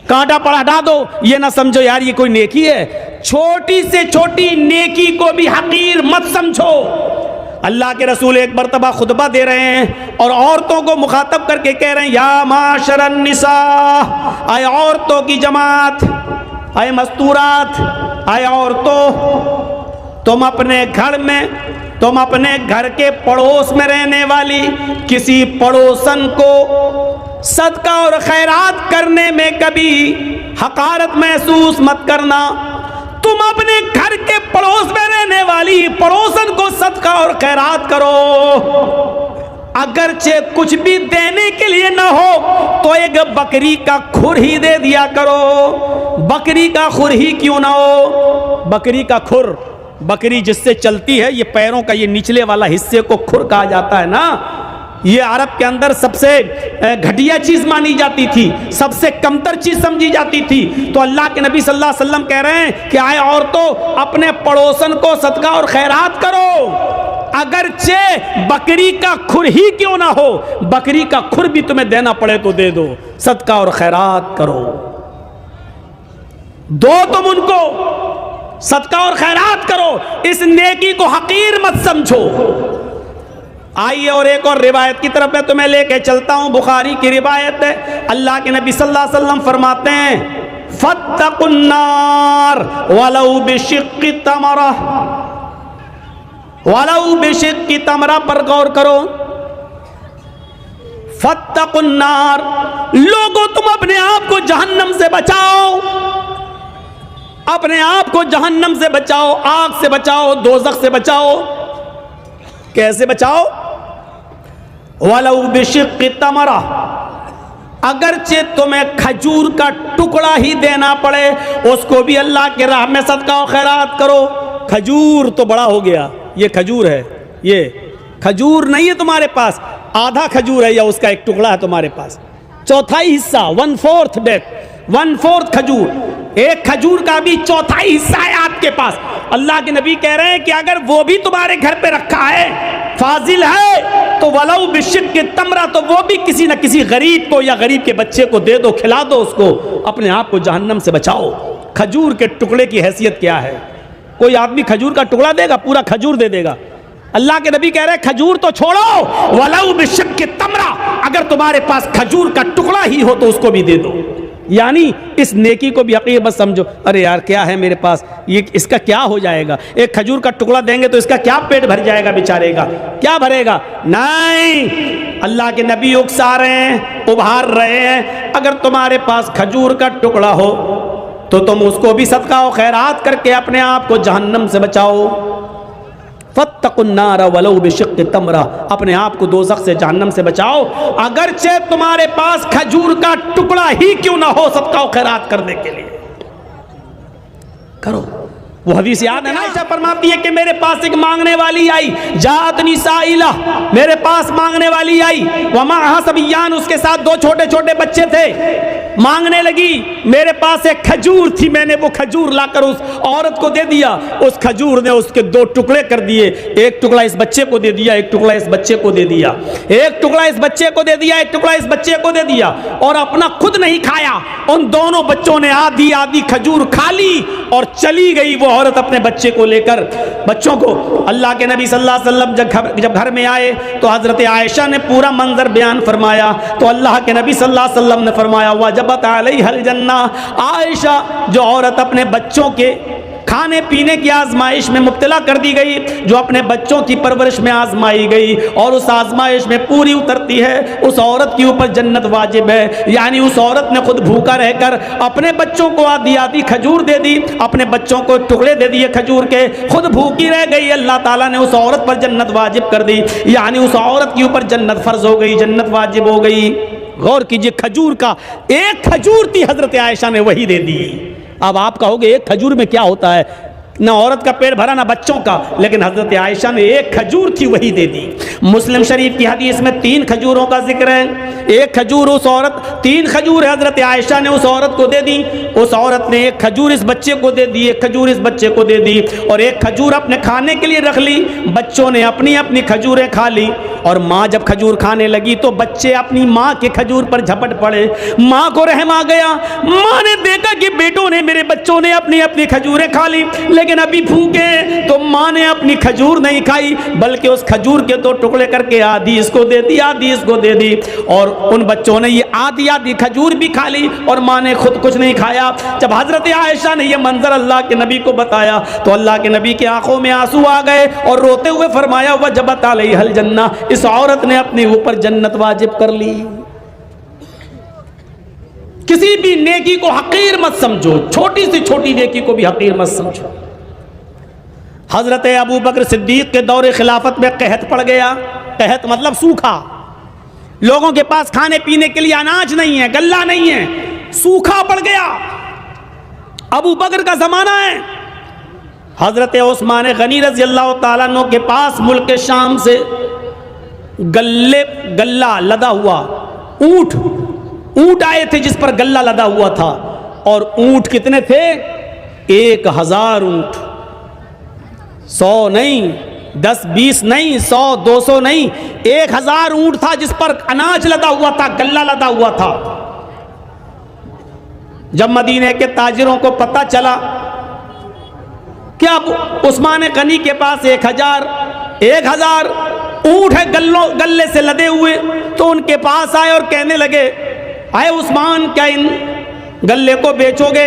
कांटा पड़ा हटा दो, ये ना समझो यार ये कोई नेकी है। छोटी से छोटी नेकी को भी हकीर मत समझो। अल्लाह के रसूल एक मरतबा खुतबा दे रहे हैं और औरतों को मुखातब करके कह रहे हैं या माशरन निसा, आए औरतों की जमात, आए मस्तूरात, आए औरतों, तुम अपने घर में, तुम अपने घर के पड़ोस में रहने वाली किसी पड़ोसन को सदका और खैरात करने में कभी हकारत महसूस मत करना। तुम अपने घर के पड़ोस में रहने वाली पड़ोसन को सदका और खैरात करो, अगरचे कुछ भी देने के लिए ना हो तो एक बकरी का खुर ही दे दिया करो। बकरी का खुर ही क्यों ना हो? बकरी का खुर, बकरी जिससे चलती है, ये पैरों का ये निचले वाला हिस्से को खुर कहा जाता है ना, ये अरब के अंदर सबसे घटिया चीज मानी जाती थी, सबसे कमतर चीज समझी जाती थी। तो अल्लाह के नबी सल्लल्लाहु अलैहि वसल्लम कह रहे हैं कि आए औरतों, अपने पड़ोसन को सदका और खैरात करो, अगरचे बकरी का खुर ही क्यों ना हो, बकरी का खुर भी तुम्हें देना पड़े तो दे दो, सदका और खैरात करो, दो तुम उनको, सदका और खैरात करो, इस नेकी को हकीर मत समझो। आइए और एक और रिवायत की तरफ मैं तुम्हें लेके चलता हूं। बुखारी की रिवायत है, अल्लाह के नबी सल्लल्लाहु अलैहि वसल्लम फरमाते हैं, फत्तकुन्नार वलौ बिशिक्की तमरा, वलौ बिशिक्की तमरा पर गौर करो। फत्तकुन्नार, लोगों तुम अपने आप को जहन्नम से बचाओ, अपने आप को जहन्नम से बचाओ, आग से बचाओ, दोज़ख से बचाओ। कैसे बचाओ? वलौ बिशिक्की तमरा, अगरचे तुम्हें खजूर का टुकड़ा ही देना पड़े, उसको भी अल्लाह के राह में सदका और खैरात करो। खजूर तो बड़ा हो गया, ये खजूर है, ये खजूर नहीं है तुम्हारे पास, आधा खजूर है या उसका एक टुकड़ा है तुम्हारे पास, चौथाई हिस्सा, 1/4 डेक, 1/4 खजूर, एक खजूर का भी चौथाई हिस्सा है आपके पास। अल्लाह के नबी कह रहे हैं कि अगर वो भी तुम्हारे घर पे रखा है, फाजिल है, तो वलौ बिशिक्की तमरा, तो वो भी किसी न किसी गरीब को या गरीब के बच्चे को दे दो, खिला दो उसको, अपने आप को जहन्नम से बचाओ। खजूर के टुकड़े की हैसियत क्या है? कोई आदमी खजूर का टुकड़ा देगा, पूरा खजूर दे देगा? अल्लाह के नबी कह रहे हैं खजूर तो छोड़ो, वलौ बिशिक्की तमरा, अगर तुम्हारे पास खजूर का टुकड़ा ही हो तो उसको भी दे दो। यानी इस नेकी को भी हकीर मत समझो, अरे यार क्या है मेरे पास, ये इसका क्या हो जाएगा, एक खजूर का टुकड़ा देंगे तो इसका क्या पेट भर जाएगा, बेचारे का क्या भरेगा? नहीं, अल्लाह के नबी उकसा रहे हैं, उभार रहे हैं, अगर तुम्हारे पास खजूर का टुकड़ा हो तो तुम उसको भी सदका और खैरात करके अपने आप को जहन्नम से बचाओ। फत्तकुन्नार वलौ बिशिक्की तमरा, अपने आप को दोज़ख से, जहन्नम से बचाओ, अगरचे तुम्हारे पास खजूर का टुकड़ा ही क्यों ना हो, सदका और खैरात करने के लिए करो। वो हदीस याद है ना, आयशा फरमाती है कि मेरे पास एक मांगने वाली आई, जातनी साइला, मेरे पास मांगने वाली आई, वमाहा सबियान, उसके साथ 2 छोटे छोटे बच्चे थे, मांगने लगी, मेरे पास एक खजूर थी, मैंने वो खजूर लाकर उस औरत को दे दिया, उस खजूर ने उसके 2 टुकड़े कर दिए, एक टुकड़ा इस बच्चे को दे दिया, एक टुकड़ा इस बच्चे को दे दिया, एक टुकड़ा इस बच्चे को दे दिया, एक टुकड़ा इस बच्चे को दे दिया, और अपना खुद नहीं खाया। उन दोनों बच्चों ने आधी आधी खजूर खा ली और चली गई वो औरत अपने बच्चे को लेकर, बच्चों को। अल्लाह के नबी सल्लल्लाहु अलैहि वसल्लम जब घर में आए तो हजरत आयशा ने पूरा मंजर बयान फरमाया, तो अल्लाह के नबी सल्लल्लाहु अलैहि वसल्लम ने फरमाया, वजबत अलैहिल जन्ना, आयशा जो औरत अपने बच्चों के खाने पीने की आजमाइश में मुब्तला कर दी गई, जो अपने बच्चों की परवरिश में आजमाई गई और उस आजमाइश में पूरी उतरती है, उस औरत के ऊपर जन्नत वाजिब है। यानी उस औरत ने खुद भूखा रहकर अपने बच्चों को आधी आधी खजूर दे दी, अपने बच्चों को टुकड़े दे दिए खजूर के, खुद भूखी रह गई, अल्लाह ताला ने उस औरत पर जन्नत वाजिब कर दी, यानी उस औरत के ऊपर जन्नत फर्ज हो गई, जन्नत वाजिब हो गई। गौर कीजिए, खजूर का एक खजूर थी, हजरत आयशा ने वही दे दी। अब आप कहोगे एक खजूर में क्या होता है, ना औरत का पेट भरा ना बच्चों का, लेकिन हजरत आयशा ने एक खजूर थी वही दे दी। मुस्लिम शरीफ की हदीस में 3 खजूरों का जिक्र है, एक खजूर उस औरत, 3 खजूर हजरत आयशा ने उस औरत को दे दी, उस औरत ने एक खजूर इस बच्चे को दे दी, एक खजूर इस बच्चे को दे दी, और एक खजूर अपने खाने के लिए रख ली, बच्चों ने अपनी अपनी खजूरें खा ली। और माँ जब खजूर खाने लगी तो बच्चे अपनी माँ के खजूर पर झपट पड़े, माँ को रहम आ गया, माँ ने देखा कि बेटों ने, मेरे बच्चों ने अपनी अपनी खजूरें खा ली, लेकिन अभी भूखे, तो माँ ने अपनी खजूर नहीं खाई, बल्कि उस खजूर के 2 टुकड़े करके आधी इसको दे दी, आधी इसको दे दी, और उन बच्चों ने ये आधी आधी खजूर भी खा ली और माँ ने खुद कुछ नहीं खाया। जब हजरत आयशा ने ये मंजर अल्लाह के नबी को बताया तो अल्लाह के नबी की आंखों में आंसू आ गए और रोते हुए फरमाया, वजबत अलैहिल जन्ना, इस औरत ने अपने ऊपर जन्नत वाजिब कर ली। किसी भी नेकी को हकीर मत समझो, छोटी से छोटी नेकी को भी हकीर मत समझो। हजरत अबू बकर सिद्दीक के दौरे खिलाफत में कहत पड़ गया, कहत मतलब सूखा, लोगों के पास खाने पीने के लिए अनाज नहीं है, गल्ला नहीं है, सूखा पड़ गया। अबू बकर का जमाना है, हजरत उस्मान गनी रज़ी अल्लाह ताला अन्हु के पास मुल्क शाम से गल्ला लदा हुआ, ऊंट आए थे जिस पर गल्ला लदा हुआ था। और ऊंट कितने थे? 1000 ऊंट। 100 नहीं, 10-20 नहीं, 100-200 नहीं, 1000 ऊंट था जिस पर अनाज लदा हुआ था, गल्ला लदा हुआ था। जब मदीने के ताजिरों को पता चला कि अब उस्मान गनी के पास 1000 ऊंट है गल्ले से लदे हुए, तो उनके पास आए और कहने लगे, आए उस्मान, क्या इन गल्ले को बेचोगे?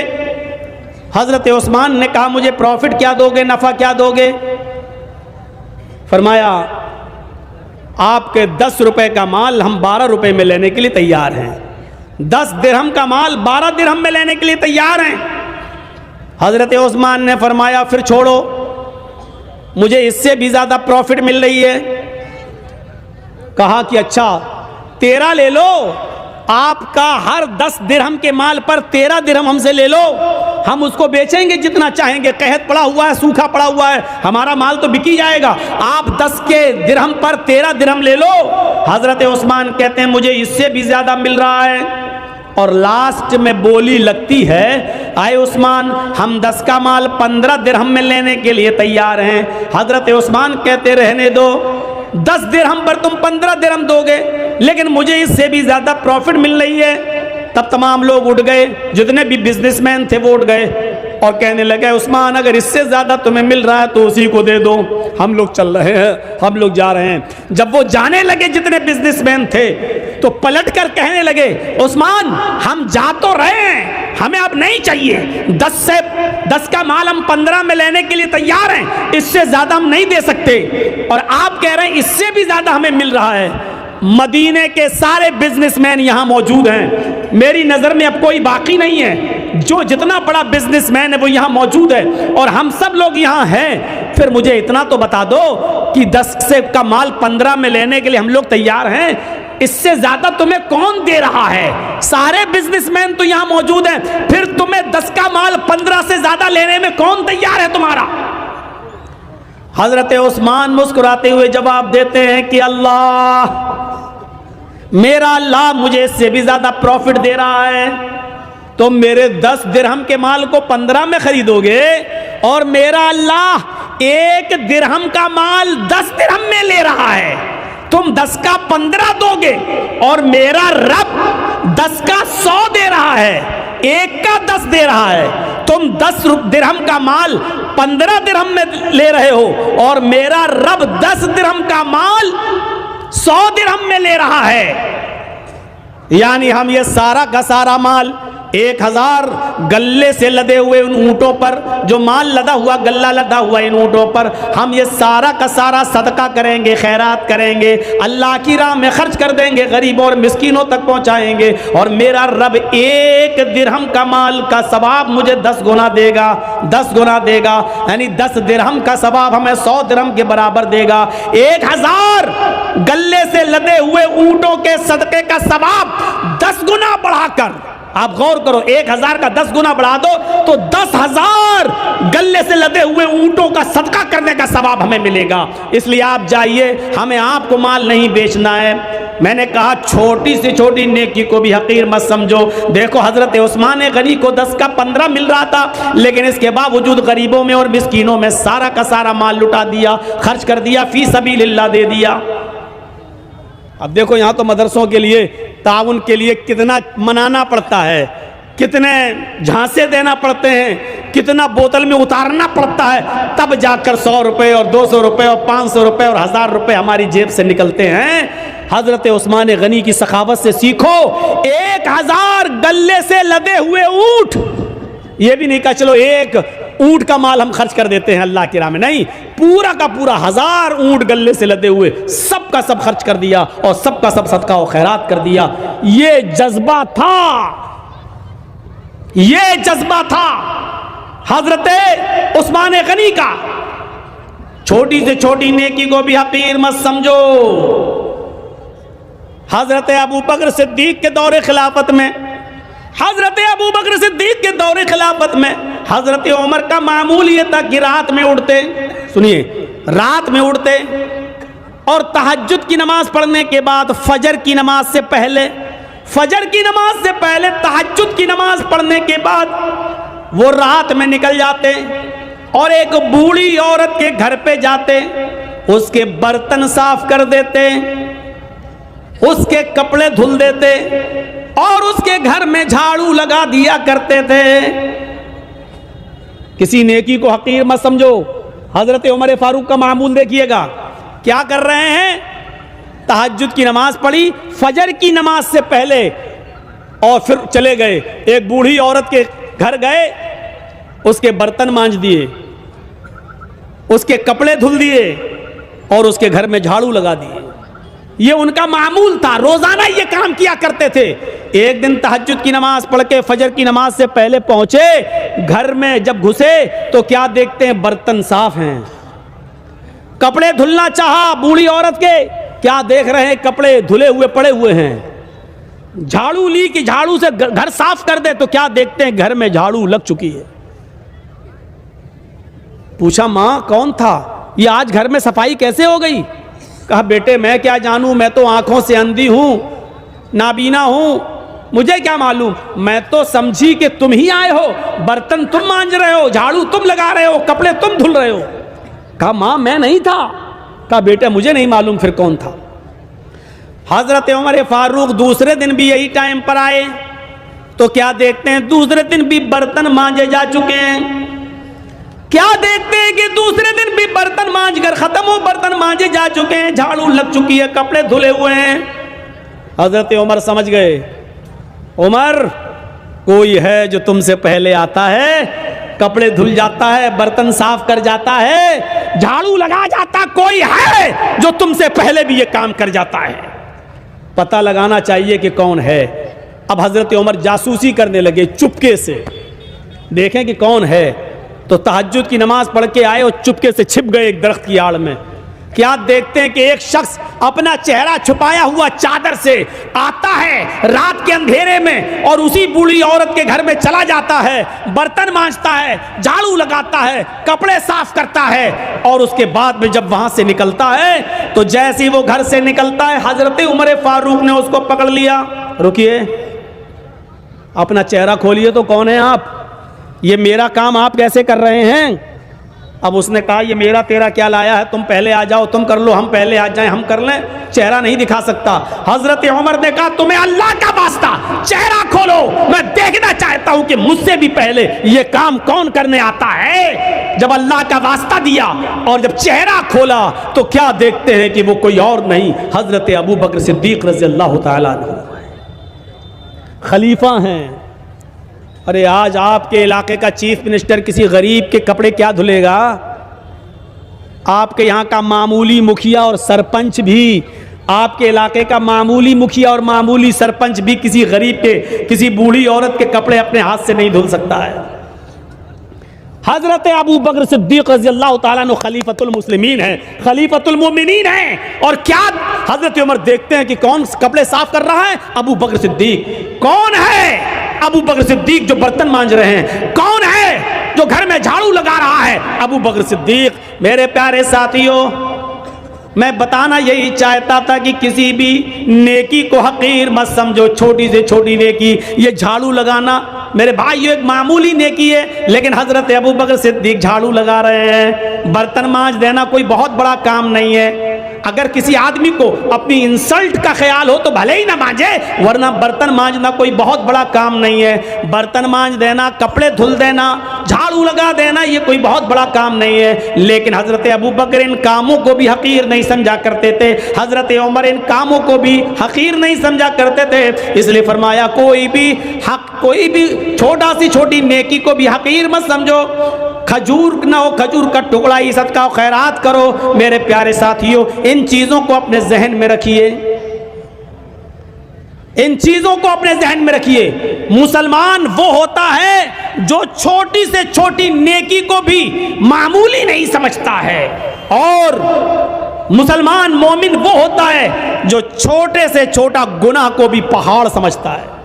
हजरत उस्मान ने कहा, मुझे प्रॉफिट क्या दोगे, नफा क्या दोगे? फरमाया, आपके 10 रुपए का माल हम 12 रुपए में लेने के लिए तैयार हैं। 10 दिरहम का माल 12 दिरहम में लेने के लिए तैयार हैं। हजरत उस्मान ने फरमाया, फिर छोड़ो, मुझे इससे भी ज्यादा प्रॉफिट मिल रही है। कहा कि अच्छा 13 ले लो, आपका हर 10 दिरहम के माल पर 13 दिरहम हमसे ले लो, हम उसको बेचेंगे जितना चाहेंगे। कहत पड़ा हुआ है, सूखा पड़ा हुआ है, हमारा माल तो बिकी जाएगा। आप 10 के दिरहम पर 13 दिरहम ले लो। हजरत उस्मान कहते हैं, मुझे इससे भी ज्यादा मिल रहा है। और लास्ट में बोली लगती है, आए उस्मान, हम 10 का माल 15 दिरहम में लेने के लिए तैयार हैं। हजरत उस्मान कहते, रहने दो, 10 दिरहम पर तुम 15 दिरहम दोगे, लेकिन मुझे इससे भी ज्यादा प्रॉफिट मिल रही है। तब तमाम लोग उठ गए, जितने भी बिजनेसमैन थे वो उठ गए और कहने लगे, उस्मान, अगर इससे ज्यादा तुम्हें मिल रहा है तो उसी को दे दो, हम लोग चल रहे हैं, हम लोग जा रहे हैं। जब वो जाने लगे जितने बिजनेसमैन थे, तो पलट कर कहने लगे, उस्मान, हम जा तो रहे हैं, हमें अब नहीं चाहिए। 10 का माल हम 15 में लेने के लिए तैयार हैं, इससे ज्यादा हम नहीं दे सकते। और आप कह रहे हैं इससे भी ज्यादा हमें मिल रहा है। मदीने के सारे बिजनेसमैन यहां मौजूद हैं, मेरी नजर में अब कोई बाकी नहीं है। जो जितना बड़ा बिजनेसमैन है वो यहां मौजूद है और हम सब लोग यहां हैं। फिर मुझे इतना तो बता दो कि 10 से का माल 15 में लेने के लिए हम लोग तैयार हैं, इससे ज्यादा तुम्हें कौन दे रहा है? सारे बिजनेसमैन तो यहां मौजूद हैं, फिर तुम्हें 10 का माल 15 से ज्यादा लेने में कौन तैयार है तुम्हारा? हजरत उस्मान मुस्कुराते हुए जवाब देते हैं कि अल्लाह, मेरा अल्लाह मुझे इससे भी ज्यादा प्रॉफिट दे रहा है। तो मेरे 10 दिरहम के माल को 15 में खरीदोगे और मेरा अल्लाह 1 दिरहम का माल 10 दिरहम में ले रहा है। तुम 10 का 15 दोगे और मेरा रब 10 का 100 दे रहा है, 1 का 10 दे रहा है। तुम 10 दिरहम का माल 15 दिरहम में ले रहे हो और मेरा रब 10 दिरहम का माल 100 दिरहम में ले रहा है। यानी हम ये सारा का सारा माल 1000 गल्ले से लदे हुए उन ऊंटों पर, जो माल लदा हुआ, गल्ला लदा हुआ इन ऊंटों पर, हम ये सारा का सारा सदका करेंगे, खैरात करेंगे, अल्लाह की राह में खर्च कर देंगे, गरीबों और मिस्कीनों तक पहुंचाएंगे। और मेरा रब 1 दिरहम का माल का सवाब मुझे 10 गुना देगा, 10 गुना देगा। यानी 10 दिरहम का सवाब हमें 100 दिरहम के बराबर देगा। 1000 गल्ले से लदे हुए ऊंटों के सदके का सवाब 10 गुना बढ़ाकर, आप गौर करो, 1000 का 10 गुना बढ़ा दो तो 10,000 गल्ले से लदे हुए ऊंटों का सदका करने का सवाब हमें मिलेगा। इसलिए आप जाइए, हमें आपको माल नहीं बेचना है। मैंने कहा छोटी से छोटी नेकी को भी हकीर मत समझो। देखो हजरत उस्मान गनी को 10 का 15 मिल रहा था, लेकिन इसके बावजूद गरीबों में और मिस्कीनों में सारा का सारा माल लुटा दिया, खर्च कर दिया, फी सबीलिल्लाह दे दिया। अब देखो यहाँ तो मदरसों के लिए, ताउन के लिए कितना मनाना पड़ता है, कितने झांसे देना पड़ते हैं, कितना बोतल में उतारना पड़ता है, तब जाकर 100 रुपए और 200 रुपए और 500 रुपए और 1000 रुपए हमारी जेब से निकलते हैं। हजरत उस्मान गनी की सखावत से सीखो। 1000 गल्ले से लदे हुए ऊंट, ये भी नहीं कहा चलो 1 ऊंट का माल हम खर्च कर देते हैं अल्लाह की राह में, नहीं, पूरा का पूरा 1000 ऊंट गल्ले से लदे हुए सब का सब खर्च कर दिया और सब का सब सदका और खैरात कर दिया। ये जज्बा था, ये जज्बा था हजरत उस्मान गनी का। छोटी से छोटी नेकी को भी हकीर मत समझो। हजरत अबू बकर सिद्दीक के दौरे खिलाफत में, हजरत अबू बकर सिद्दीक के दौरे खिलाफत में हजरत उमर का मामूल ये था कि रात में उठते, सुनिए, रात में उठते और तहज्जुद की नमाज पढ़ने के बाद फजर की नमाज से पहले, फजर की नमाज से पहले तहज्जुद की नमाज पढ़ने के बाद वो रात में निकल जाते और एक बूढ़ी औरत के घर पे जाते, उसके बर्तन साफ कर देते, उसके कपड़े धुल देते और उसके घर में झाड़ू लगा दिया करते थे। किसी नेकी को हकीर मत समझो। हजरत उमर फारूक का मामूल देखिएगा, क्या कर रहे हैं? तहज्जुद की नमाज पढ़ी फजर की नमाज से पहले और फिर चले गए, एक बूढ़ी औरत के घर गए, उसके बर्तन मांज दिए, उसके कपड़े धुल दिए और उसके घर में झाड़ू लगा दिए। ये उनका मामूल था, रोजाना ये काम किया करते थे। एक दिन तहज्जुद की नमाज पढ़ के फजर की नमाज से पहले पहुंचे, घर में जब घुसे तो क्या देखते हैं? बर्तन साफ हैं। कपड़े धुलना चाहा बूढ़ी औरत के, क्या देख रहे हैं? कपड़े धुले हुए पड़े हुए हैं। झाड़ू ली कि झाड़ू से घर साफ कर दे, तो क्या देखते हैं? घर में झाड़ू लग चुकी है। पूछा, मां कौन था? ये आज घर में सफाई कैसे हो गई? कहा, बेटे मैं क्या जानूं, मैं तो आंखों से अंधी हूं, नाबीना हूं, मुझे क्या मालूम। मैं तो समझी कि तुम ही आए हो, बर्तन तुम मांज रहे हो, झाड़ू तुम लगा रहे हो, कपड़े तुम धुल रहे हो। कहा, मां मैं नहीं था। कहा, बेटे मुझे नहीं मालूम फिर कौन था। हजरत उमर फारूक दूसरे दिन भी यही टाइम पर आए तो क्या देखते हैं? दूसरे दिन भी बर्तन मांजे जा चुके हैं। क्या देखते हैं कि दूसरे दिन भी बर्तन मांज कर खत्म हो, बर्तन मांजे जा चुके हैं, झाड़ू लग चुकी है, कपड़े धुले हुए हैं। हजरत उमर समझ गए, उमर कोई है जो तुमसे पहले आता है, कपड़े धुल जाता है, बर्तन साफ कर जाता है, झाड़ू लगा जाता, कोई है जो तुमसे पहले भी ये काम कर जाता है। पता लगाना चाहिए कि कौन है। अब हजरत उमर जासूसी करने लगे, चुपके से देखें कि कौन है। तो तहज्जुद की नमाज पढ़ के आए और चुपके से छिप गए एक दरख्त की आड़ में। क्या देखते हैं कि एक शख्स अपना चेहरा छुपाया हुआ चादर से आता है रात के अंधेरे में और उसी बूढ़ी औरत के घर में चला जाता है, बर्तन मांजता है, झाड़ू लगाता है, कपड़े साफ करता है और उसके बाद में जब वहां से निकलता है तो जैसे ही वो घर से निकलता है, हजरत उमर फारूक ने उसको पकड़ लिया। रुकिए, अपना चेहरा खोलिए, तो कौन है आप? ये मेरा काम आप कैसे कर रहे हैं? अब उसने कहा, ये मेरा तेरा क्या लाया है, तुम पहले आ जाओ, तुम कर लो, हम पहले आ जाएं, हम कर लें, चेहरा नहीं दिखा सकता। हजरत उमर ने कहा, तुम्हें अल्लाह का वास्ता चेहरा खोलो, मैं देखना चाहता हूं कि मुझसे भी पहले ये काम कौन करने आता है। जब अल्लाह का वास्ता दिया और जब चेहरा खोला तो क्या देखते हैं कि वो कोई और नहीं, हजरत अबू बकर सिद्दीक रज़ी अल्लाह तआला अन्हु खलीफा हैं। अरे आज आपके इलाके का चीफ मिनिस्टर किसी गरीब के कपड़े क्या धुलेगा? आपके यहाँ का मामूली मुखिया और सरपंच भी, आपके इलाके का मामूली मुखिया और मामूली सरपंच भी किसी गरीब के, किसी बूढ़ी औरत के कपड़े अपने हाथ से नहीं धुल सकता है। हजरत अबू बकर सिद्दीक रज़ी अल्लाह तआला अन्हु खलीफतुल मुस्लिमीन है, खलीफतुल मोमिनीन है। और क्या हजरत उमर देखते हैं कि कौन कपड़े साफ कर रहा है? अबू बकर सिद्दीक। कौन है अबू बकर सिद्दीक जो बर्तन मांज रहे हैं? कौन है जो घर में झाड़ू लगा रहा है? अबू बकर सिद्दीक। मेरे प्यारे साथियों, मैं बताना यही चाहता था कि किसी भी नेकी को हकीर मत समझो। छोटी से छोटी नेकी, ये झाड़ू लगाना मेरे भाई ये एक मामूली नेकी है, लेकिन हजरत अबू बकर सिद्दीक झाड़ू लगा रहे हैं। बर्तन मांज देना कोई बहुत बड़ा काम नहीं है। अगर किसी आदमी को अपनी इंसल्ट का ख्याल हो तो भले ही ना मांजे, वरना बर्तन मांजना कोई बहुत बड़ा काम नहीं है। बर्तन मांज देना, कपड़े धुल देना, झाड़ू लगा देना, ये कोई बहुत बड़ा काम नहीं है। लेकिन हजरत अबू बकर इन कामों को भी हकीर नहीं समझा करते थे। हजरत उमर इन कामों को भी हकीर नहीं समझा करते थे। इसलिए फरमाया, कोई भी छोटा सी छोटी नेकी को भी हकीर मत समझो। खजूर ना हो, खजूर का टुकड़ा ही सदका खैरात करो। मेरे प्यारे साथियों, इन चीजों को अपने जहन में रखिए, इन चीजों को अपने जहन में रखिए। मुसलमान वो होता है जो छोटी से छोटी नेकी को भी मामूली नहीं समझता है, और मुसलमान मोमिन वो होता है जो छोटे से छोटा गुनाह को भी पहाड़ समझता है।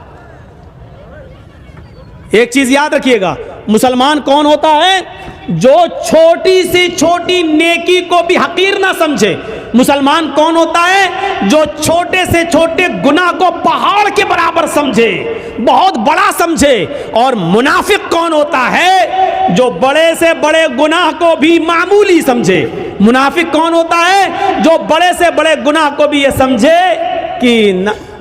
एक चीज याद रखिएगा, मुसलमान कौन होता है जो छोटी से छोटी नेकी को भी हकीर ना समझे। मुसलमान कौन होता है? जो छोटे से छोटे गुनाह को पहाड़ के बराबर समझे, बहुत बड़ा समझे। और मुनाफिक कौन होता है? जो बड़े से बड़े गुनाह को भी मामूली समझे। मुनाफिक कौन होता है? जो बड़े से बड़े गुनाह को भी ये समझे कि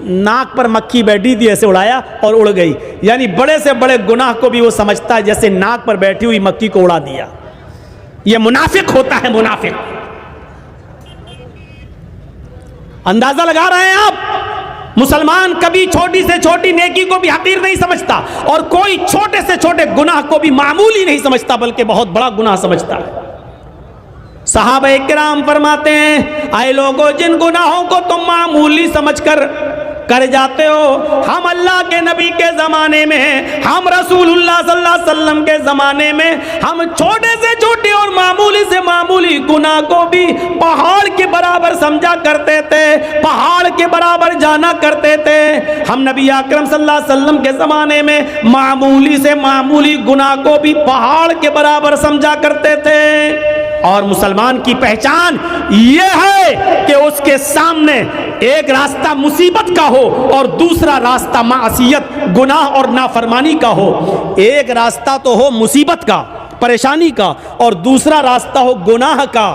नाक पर मक्खी बैठी थी, ऐसे उड़ाया और उड़ गई। यानी बड़े से बड़े गुनाह को भी वो समझता है जैसे नाक पर बैठी हुई मक्खी को उड़ा दिया। ये मुनाफिक होता है, मुनाफिक। अंदाजा लगा रहे हैं आप? मुसलमान कभी छोटी से छोटी नेकी को भी हकीर नहीं समझता और कोई छोटे से छोटे गुनाह को भी मामूली नहीं समझता, बल्कि बहुत बड़ा गुनाह समझता है। सहाबा किराम फरमाते हैं, आए लोगों, जिन गुनाहों को तुम मामूली समझकर कर जाते हो, हम अल्लाह के नबी के ज़माने में, हम रसूलुल्लाह सल्लल्लाहु अलैहि वसल्लम के ज़माने में, हम छोटे से छोटे और मामूली से मामूली गुनाह को भी पहाड़ के बराबर समझा करते थे, पहाड़ के बराबर जाना करते थे। हम नबी अकरम सल्लल्लाहु अलैहि वसल्लम के ज़माने में मामूली से मामूली गुनाह को भी पहाड़ के बराबर समझा करते थे। और मुसलमान की पहचान यह है कि उसके सामने एक रास्ता मुसीबत का हो और दूसरा रास्ता मासियत, गुनाह और नाफरमानी का हो। एक रास्ता तो हो मुसीबत का, परेशानी का, और दूसरा रास्ता हो गुनाह का।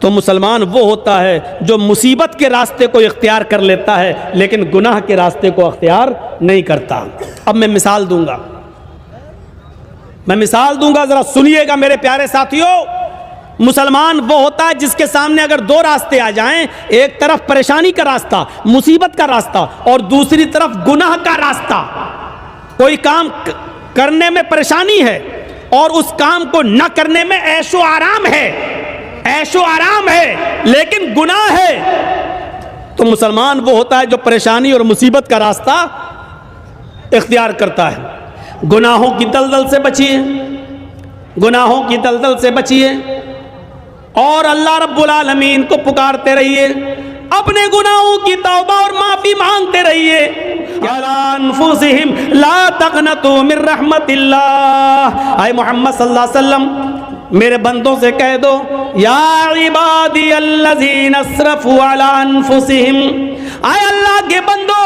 तो मुसलमान वो होता है जो मुसीबत के रास्ते को इख्तियार कर लेता है, लेकिन गुनाह के रास्ते को इख्तियार नहीं करता। अब मैं मिसाल दूंगा, जरा सुनिएगा मेरे प्यारे साथियों। मुसलमान वो होता है जिसके सामने अगर दो रास्ते आ जाएं, एक तरफ परेशानी का रास्ता, मुसीबत का रास्ता, और दूसरी तरफ गुनाह का रास्ता। कोई काम करने में परेशानी है और उस काम को न करने में ऐशो आराम है, ऐशो आराम है, लेकिन गुनाह है। तो मुसलमान वो होता है जो परेशानी और मुसीबत का रास्ता इख्तियार करता है। गुनाहों की दलदल से बचिए, गुनाहों की दलदल से बचिए और अल्लाह रब्बुल आलमीन को पुकारते रहिए, अपने गुनाहों की तौबा और माफी मांगते रहिए। अला अनफुसिहिम ला तक़नतू मिन रहमतिल्लाह। आए मोहम्मद सल्लल्लाहु अलैहि वसल्लम, मेरे बंदों से कह दो, या इबादी अल्लज़ीना अस्रफू अला अनफुसिहिम। आए अल्लाह के बंदो,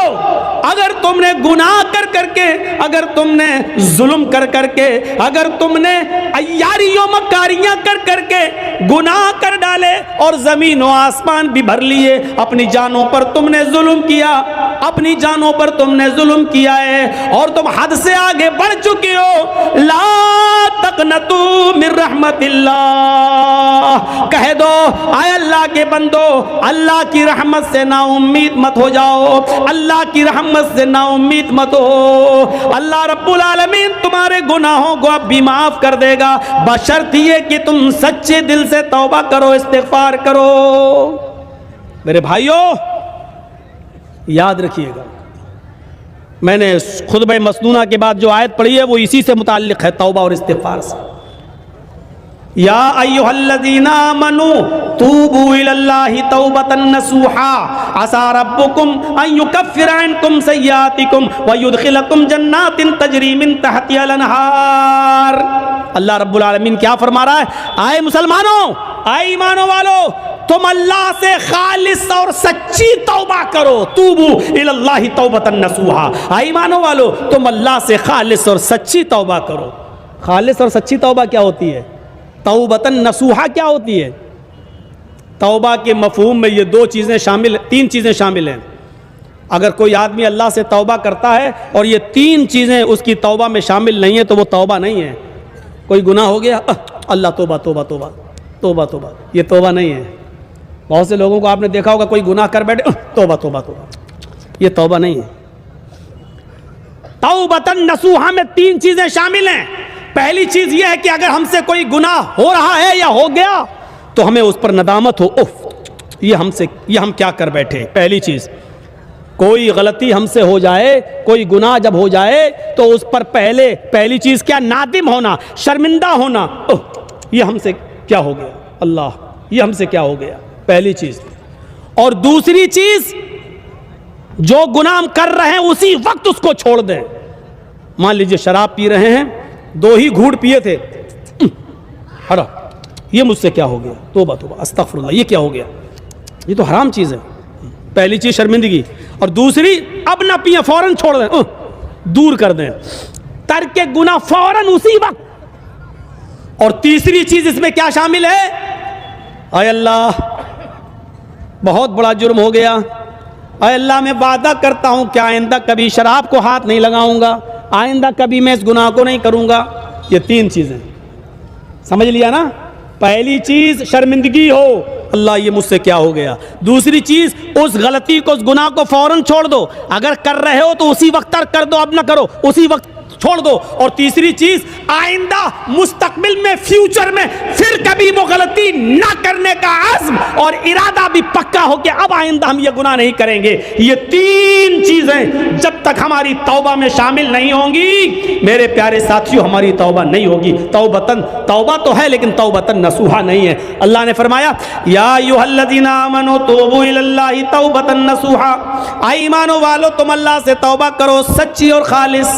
अगर तुमने गुनाह कर करके, अगर तुमने जुल्म कर करके, अगर तुमने अय्यारियों मक्कारियां कर करके गुनाह कर डाले और जमीन और आसमान भी भर लिए, अपनी जानों पर तुमने जुल्म किया, अपनी जानों पर तुमने जुल्म किया है और तुम हद से आगे बढ़ चुके हो, ला तक़नतू मिन रहमतिल्लाह। कह दो, आए अल्लाह के बंदो, अल्लाह की रहमत से ना उम्मीद मत हो जाओ, अल्लाह की रहमत से ना उम्मीद मत हो। अल्लाह रब्बुल आलमीन तुम्हारे गुनाहों को अब भी माफ कर देगा, बशर्त ये कि तुम सच्चे दिल से तौबा करो, इस्तिग़फ़ार करो। मेरे भाइयों, याद रखिएगा, मैंने खुतबा मसनूना के बाद जो आयत पढ़ी है वो इसी से मुताल्लिक़ है, तौबा और इस्तिग़फ़ार से। या अय्युहल्लज़ीना आमनू तूबू इलल्लाहि तौबतन नसूहा असा रब्बुकुम अन युकफ्फिर अन्कुम सय्यातिकुम व युदखिलकुम जन्नातिन तजरी मिन तहतिहा अल-अनहार। अल्लाह रब्बुल आलमीन क्या फरमा रहा है? आए मुसलमानों, आए ईमानों वालों, तुम अल्लाह से खालिस और सच्ची तौबा करो। तूबू इलल्लाहि तौबतन नसूहा। आए ईमानों वालों, तुम अल्लाह से खालिस और सच्ची तौबा करो। खालिस और सच्ची तौबा क्या होती है? तौबतन नसूहा क्या होती है? तौबा के मफहूम में ये दो चीज़ें शामिल, तीन चीज़ें शामिल हैं। अगर कोई आदमी अल्लाह से तौबा करता है और ये तीन चीज़ें उसकी तौबा में शामिल नहीं है तो वो तौबा नहीं है। कोई गुनाह हो गया, अल्लाह तौबा तौबा तौबा तौबा तौबा, ये तौबा नहीं है। बहुत से लोगों को आपने देखा होगा, कोई गुनाह कर बैठे, तौबा तौबा तौबा, ये तौबा नहीं है। तौबतन नसूहा में तीन चीज़ें शामिल हैं। पहली चीज यह है कि अगर हमसे कोई गुनाह हो रहा है या हो गया तो हमें उस पर नदामत हो, उफ, ये हम क्या कर बैठे। पहली चीज, कोई गलती हमसे हो जाए, कोई गुनाह जब हो जाए तो उस पर पहली चीज क्या? नादिम होना, शर्मिंदा होना, ओह ये हमसे क्या हो गया, अल्लाह ये हमसे क्या हो गया, पहली चीज। और दूसरी चीज, जो गुनाह हम कर रहे हैं उसी वक्त उसको छोड़ दें। मान लीजिए शराब पी रहे हैं, दो ही घूंट पिए थे, हरा, ये मुझसे क्या हो गया, तौबा तौबा अस्तगफिरुल्लाह, ये क्या हो गया, ये तो हराम चीज़ है। पहली चीज़ शर्मिंदगी, और दूसरी अब ना पिए फौरन छोड़ दें, दूर कर दें, तर्क गुनाह फौरन उसी वक्त। और तीसरी चीज़ इसमें क्या शामिल है, आय अल्लाह बहुत बड़ा जुर्म हो गया, आय अल्लाह मैं वादा करता हूं कि आइंदा कभी शराब को हाथ नहीं लगाऊंगा, आइंदा कभी मैं इस गुनाह को नहीं करूंगा। ये तीन चीज़ें समझ लिया ना। पहली चीज़ शर्मिंदगी हो, अल्लाह ये मुझसे क्या हो गया। दूसरी चीज़ उस गलती को, उस गुनाह को फौरन छोड़ दो, अगर कर रहे हो तो उसी वक्त तर्क कर दो, अब ना करो, उसी वक्त छोड़ दो। और तीसरी चीज, आइंदा मुस्तकबिल में, फ्यूचर में फिर कभी वो गलती ना करने का आज़्म और इरादा भी पक्का हो कि अब आइंदा हम ये गुनाह नहीं करेंगे। ये तीन चीजें जब तक हमारी तौबा में शामिल नहीं होंगी, मेरे प्यारे साथियों, हमारी तौबा नहीं होगी। तौबतन, तौबा तो है लेकिन तौबतन नसूहा नहीं है। अल्लाह ने फरमाया, या अय्युहल्लज़ीना आमनू तूबू इलल्लाहि तौबतन नसूहा, आई ईमानो वालो तुम अल्लाह से तौबा करो सच्ची और खालिस।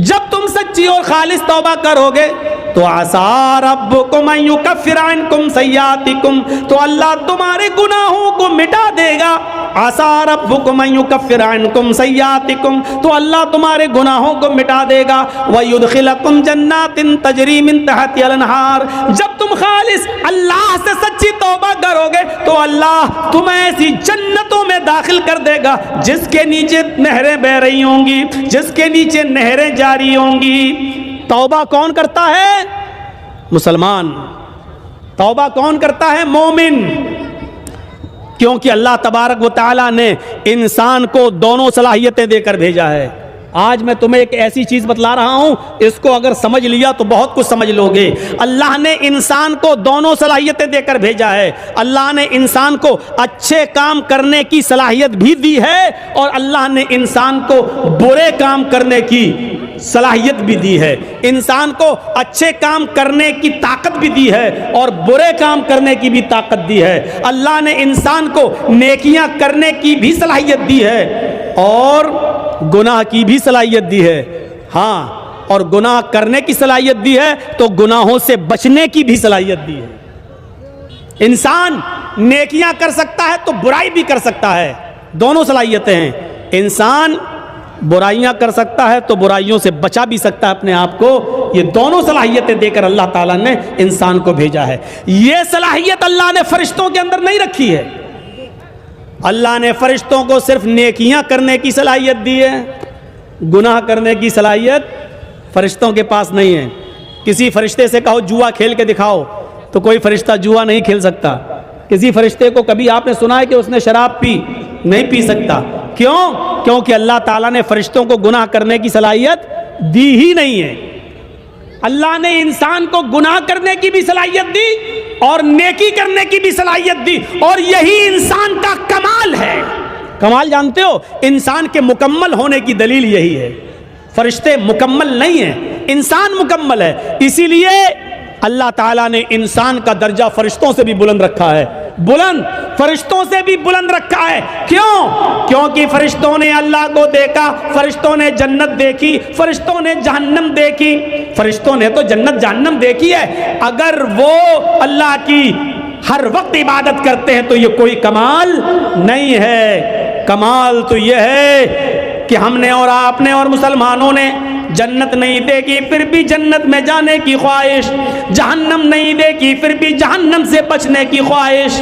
जब तुम सच्ची और खालिस तौबा करोगे तो आसा रब्बुकुम अन युकफ्फिर अन्कुम सय्यातिकुम, तो अल्लाह तुम्हारे गुनाहों को मिटा देगा। आसा रब्बुकुम अन युकफ्फिर अन्कुम सय्यातिकुम, तो अल्लाह तुम्हारे गुनाहों को मिटा देगा। व युदखिलकुम जन्नातिन तजरी मिन तहतिहा अल-अनहार, जब तुम खालिस अल्लाह से सच्ची तौबा करोगे तो अल्लाह तुम्हें ऐसी जन्नतों में दाखिल कर देगा जिसके नीचे नहरें बह रही होंगी, जिसके नीचे नहरें जारी होंगी। तौबा कौन करता है? मुसलमान। तौबा कौन करता है? मोमिन। क्योंकि अल्लाह तबारक व तआला ने इंसान को दोनों सलाहियतें देकर भेजा है। आज मैं तुम्हें एक ऐसी चीज बतला रहा हूं, इसको अगर समझ लिया तो बहुत कुछ समझ लोगे। अल्लाह ने इंसान को दोनों सलाहियतें देकर भेजा है। अल्लाह ने इंसान को अच्छे काम करने की सलाहियत भी दी है और अल्लाह ने इंसान को बुरे काम करने की सलाहियत भी दी है। इंसान को अच्छे काम करने की ताकत भी दी है और बुरे काम करने की भी ताकत दी है। अल्लाह ने इंसान को नेकियां करने की भी सलाहियत दी है और गुनाह की भी सलाहियत दी है। हाँ, और गुनाह करने की सलाहियत दी है तो गुनाहों से बचने की भी सलाहियत दी है। इंसान नेकियां कर सकता है तो बुराई भी कर सकता है, दोनों सलाहियतें हैं। इंसान बुराइयां कर सकता है तो बुराइयों से बचा भी सकता है अपने आप को। ये दोनों सलाहियतें देकर अल्लाह ताला ने इंसान को भेजा है। ये सलाहियत अल्लाह ने फरिश्तों के अंदर नहीं रखी है। अल्लाह ने फरिश्तों को सिर्फ नेकियां करने की सलाहियत दी है, गुनाह करने की सलाहियत फरिश्तों के पास नहीं है। किसी फरिश्ते से कहो जुआ खेल के दिखाओ तो कोई फरिश्ता जुआ नहीं खेल सकता। किसी फरिश्ते को कभी आपने सुना है कि उसने शराब पी? नहीं पी सकता। क्यों? क्योंकि अल्लाह ताला ने फरिश्तों को गुनाह करने की सलाहियत दी ही नहीं है। अल्लाह ने इंसान को गुनाह करने की भी सलाहियत दी और नेकी करने की भी सलाहियत दी, और यही इंसान का कमाल है। कमाल जानते हो? इंसान के मुकम्मल होने की दलील यही है। फरिश्ते मुकम्मल नहीं है, इंसान मुकम्मल है। इसीलिए अल्लाह ताला ने इंसान का दर्जा फरिश्तों से भी बुलंद रखा है, बुलंद, फरिश्तों से भी बुलंद रखा है। क्यों? क्योंकि फरिश्तों ने अल्लाह को देखा, फरिश्तों ने जन्नत देखी, फरिश्तों ने जहन्नम देखी। फरिश्तों ने तो जन्नत जहन्नम देखी है। अगर वो अल्लाह की हर वक्त इबादत करते हैं तो ये कोई कमाल नहीं है। कमाल तो ये है कि हमने और आपने और मुसलमानों ने जन्नत नहीं देखी फिर भी जन्नत में जाने की ख्वाहिश, जहन्नम नहीं देखी फिर भी जहन्नम से बचने की ख्वाहिश,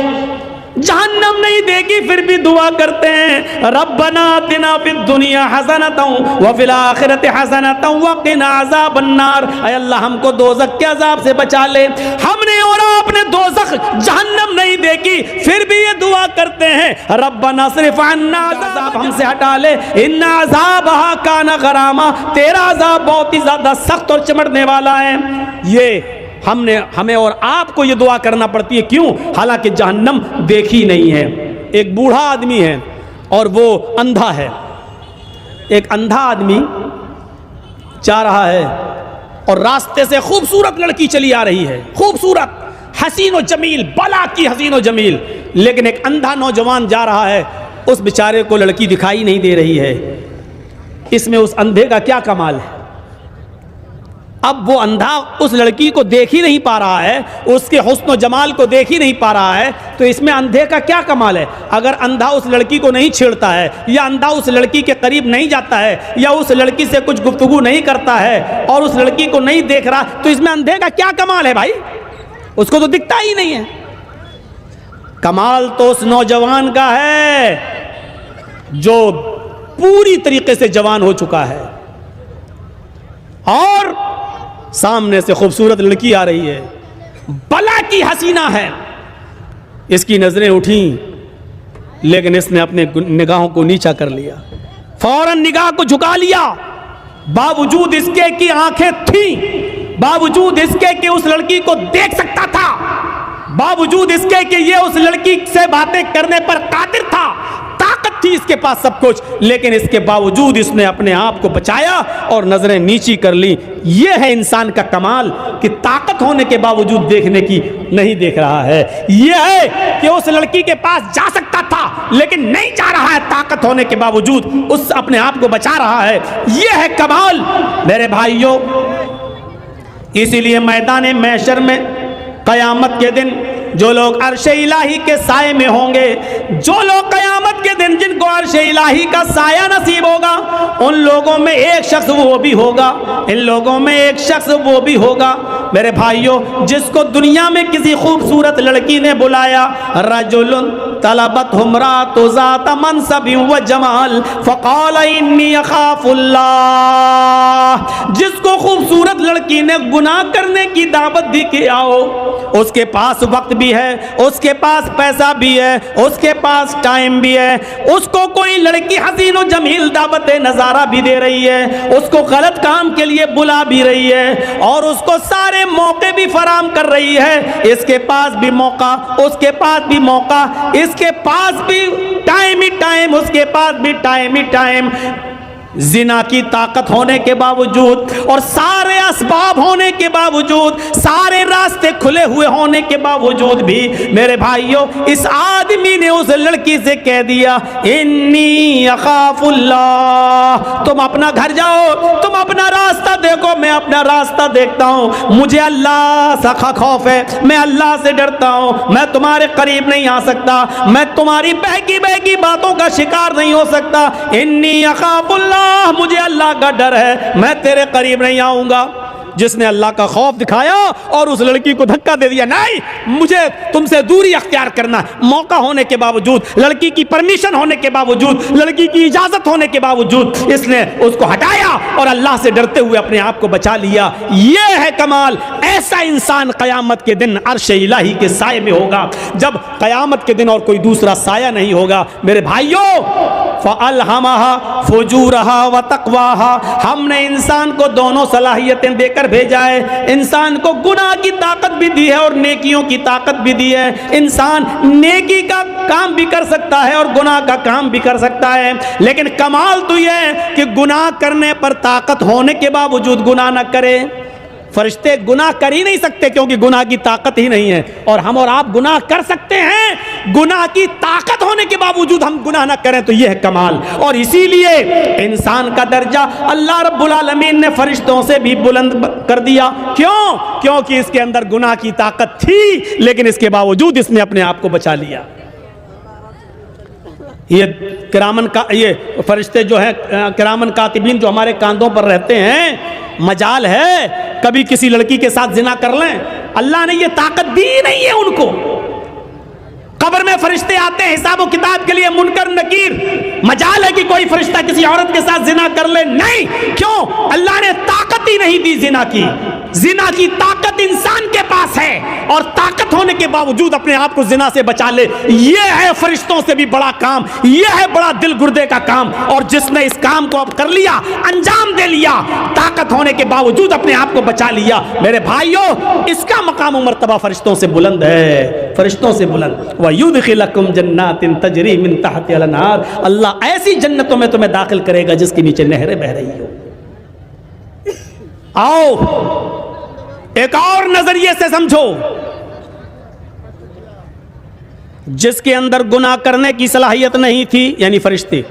जहन्नम नहीं देखी फिर भी दुआ करते हैं, रब्बना आतिना फिद दुनिया हसनतन व फिल आखिरति हसनतन व क़िना अज़ाबन्नार। ऐ अल्लाह हमको दोज़ख के अज़ाब से बचा ले। हमने और आपने दोज़ख जहन्नम नहीं देखी फिर भी ये दुआ करते हैं, रब्बना अस्रिफ अन्ना अज़ाब, हमसे हटा ले, इन्ना अज़ाबहा काना गरामा, तेरा अज़ाब बहुत ही ज्यादा सख्त और चिमटने वाला है। ये हमें और आपको ये दुआ करना पड़ती है। क्यों? हालांकि जहन्नम देखी नहीं है। एक बूढ़ा आदमी है और वो अंधा है। एक अंधा आदमी जा रहा है और रास्ते से खूबसूरत लड़की चली आ रही है, खूबसूरत, हसीन और जमील, बला की हसीन और जमील। लेकिन एक अंधा नौजवान जा रहा है, उस बेचारे को लड़की दिखाई नहीं दे रही है। इसमें उस अंधे का क्या कमाल है? अब वो अंधा उस लड़की को देख ही नहीं पा रहा है, उसके हुस्न जमाल को देख ही नहीं पा रहा है, तो इसमें अंधे का क्या कमाल है? अगर अंधा उस लड़की को नहीं छेड़ता है, या अंधा उस लड़की के करीब नहीं जाता है, या उस लड़की से कुछ गुफ्तगू नहीं करता है और उस लड़की को नहीं देख रहा, तो इसमें अंधे का क्या कमाल है भाई? उसको तो दिखता ही नहीं है। कमाल तो उस नौजवान का है जो पूरी तरीके से जवान हो चुका है और सामने से खूबसूरत लड़की आ रही है, बला की हसीना है, इसकी नजरें उठी, लेकिन इसने अपने निगाहों को नीचा कर लिया, फौरन निगाह को झुका लिया, बावजूद इसके कि आंखें थी, बावजूद इसके कि उस लड़की को देख सकता था, बावजूद इसके कि ये उस लड़की से बातें करने पर कादिर था, ताकत थी इसके पास सब कुछ, लेकिन इसके बावजूद इसने अपने आप को बचाया और नजरें नीची कर ली। यह है इंसान का कमाल कि ताकत होने के बावजूद देखने की नहीं देख रहा है। यह है कि उस लड़की के पास जा सकता था लेकिन नहीं जा रहा है, ताकत होने के बावजूद उस अपने आप को बचा रहा है। यह है कमाल मेरे भाइयों। इसीलिए मैदान महशर में कयामत के दिन जो लोग अर्श इलाही के साए में होंगे, जो लोग कयामत के दिन जिनको अर्श इलाही का साया नसीब होगा, उन लोगों में एक शख्स वो भी होगा, इन लोगों में एक शख्स वो भी होगा मेरे भाइयों, जिसको दुनिया में किसी खूबसूरत लड़की ने बुलाया, रजुलुन तलबत हुमरातु ज़ात मनसबिन व जमाल फ़क़ाल इन्नी अख़ाफ़ुल्लाह, जिसको खूबसूरत लड़की ने गुनाह करने की दावत दी कि आओ, उसके पास वक्त भी है, उसके पास पैसा भी है, उसके पास टाइम भी है, उसको कोई लड़की हसीन और जमील दावत नज़ारा भी दे रही है, उसको गलत काम के लिए बुला भी रही है और उसको सारे मौके भी फराम कर रही है। इसके पास भी मौका, उसके पास भी मौका, इसके पास भी टाइम ही टाइम, उसके पास भी टाइम ही टाइम। जिना की ताकत होने के बावजूद और सारे असबाब होने के बावजूद, सारे रास्ते खुले हुए होने के बावजूद भी मेरे भाइयों, इस आदमी ने उस लड़की से कह दिया इन्नी अखाफुल्लाह, तुम अपना घर जाओ, तुम अपना रास्ता देखो, मैं अपना रास्ता देखता हूँ, मुझे अल्लाह सा खौफ है, मैं अल्लाह से डरता हूँ, मैं तुम्हारे करीब नहीं आ सकता, मैं तुम्हारी बहकी बहकी बातों का शिकार नहीं हो सकता, इन्नी अखाफुल्लाह, मुझे अल्लाह का डर है, मैं तेरे करीब नहीं आऊंगा। जिसने अल्लाह का खौफ दिखाया और उस लड़की को धक्का दे दिया, नहीं मुझे तुमसे दूरी अख्तियार करना, मौका होने के बावजूद, लड़की की परमिशन होने के बावजूद, लड़की की इजाजत होने के बावजूद इसने उसको हटाया और अल्लाह से डरते हुए अपने आप को बचा लिया। यह है कमाल। ऐसा इंसान कयामत के दिन अर्श इलाही के साए में होगा, जब कयामत के दिन और कोई दूसरा साया नहीं होगा। मेरे भाइयों, फ़अल्हमहा फ़ुजूरहा व तक़वाहा, हमने इंसान को दोनों सलाहियतें देकर भेजा है। इंसान को गुनाह की ताकत भी दी है और नेकियों की ताकत भी दी है। इंसान नेकी का काम भी कर सकता है और गुनाह का काम भी कर सकता है, लेकिन कमाल तो यह है कि गुनाह करने पर ताकत होने के बावजूद गुनाह न करे। फरिश्ते गुनाह कर ही नहीं सकते क्योंकि गुनाह की ताकत ही नहीं है, और हम और आप गुनाह कर सकते हैं, गुनाह की ताकत होने के बावजूद हम गुनाह ना करें, तो यह है कमाल। और इसीलिए इंसान का दर्जा अल्लाह रब्बुल आलमीन ने फरिश्तों से भी बुलंद कर दिया। क्यों? क्योंकि इसके अंदर गुनाह की ताकत थी, लेकिन इसके बावजूद इसने अपने आप को बचा लिया। ये किरामन का, ये फरिश्ते जो हैं किरामन कातिबीन जो हमारे कांधों पर रहते हैं, मजाल है कभी किसी लड़की के साथ जिना कर लें, अल्लाह ने ये ताकत दी नहीं है उनको। कब्र में फरिश्ते आते हैं हिसाब किताब के लिए, मुनकर नकीर, मजाल है कि कोई फरिश्ता किसी औरत के साथ जिना कर ले, नहीं। क्यों? अल्लाह ने ताकत ही नहीं दी जिना की। जिना की ताकत इंसान के पास है और ताकत होने के बावजूद अपने आप को जिना से बचा ले, यह है फरिश्तों से भी बड़ा काम, यह है बड़ा दिल गुर्दे का काम। और जिसने इस काम को अब कर लिया, अंजाम दे लिया, ताकत होने के बावजूद अपने आप को बचा लिया, मेरे भाइयों, इसका मकाम और मर्तबा फरिश्तों से बुलंद है, फरिश्तों से बुलंद। वयुदखिलकुम जन्नातिन तजरी मिन तहतिहा अल-अनहार, अल्लाह ऐसी जन्नतों में तुम्हें दाखिल करेगा जिसके नीचे नहरें बह रही हो। आओ एक और नजरिए से समझो, जिसके अंदर गुनाह करने की सलाहियत नहीं थी, यानी फरिश्ते,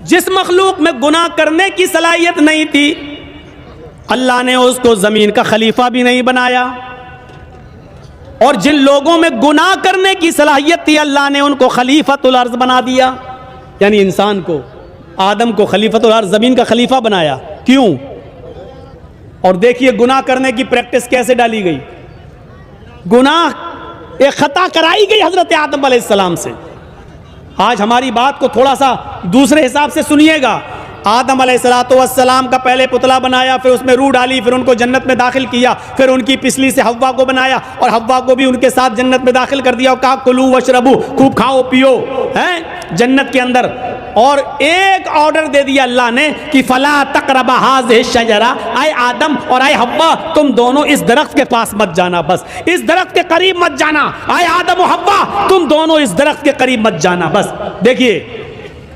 जिस मखलूक में गुनाह करने की सलाहियत नहीं थी, अल्लाह ने उसको ज़मीन का खलीफा भी नहीं बनाया, और जिन लोगों में गुनाह करने की सलाहियत थी अल्लाह ने उनको खलीफतुल अर्ज़ बना दिया। यानी इंसान को, आदम को खलीफतुल अर्ज़, ज़मीन का खलीफा बनाया। क्यों? और देखिए गुनाह करने की प्रैक्टिस कैसे डाली गई। गुनाह एक खता कराई गई हज़रत आदम अलैहिस्सलाम से। आज हमारी बात को थोड़ा सा दूसरे हिसाब से सुनिएगा। आदम अलैहिस्सलाम का पहले पुतला बनाया, फिर उसमें रूह डाली, फिर उनको जन्नत में दाखिल किया, फिर उनकी पिछली से हव्वा को बनाया और हव्वा को भी उनके साथ जन्नत में दाखिल कर दिया और कहा कुलू वशरबू, खूब खाओ पियो हैं जन्नत के अंदर। और एक ऑर्डर दे दिया अल्लाह ने कि फला तक़रबा हाज़िहि शजरा, आए आदम और आए हव्वा तुम दोनों इस दरख्त के पास मत जाना, बस इस दरख्त के करीब मत जाना। आए आदम और हव्वा तुम दोनों इस दरख्त के करीब मत जाना। बस देखिए,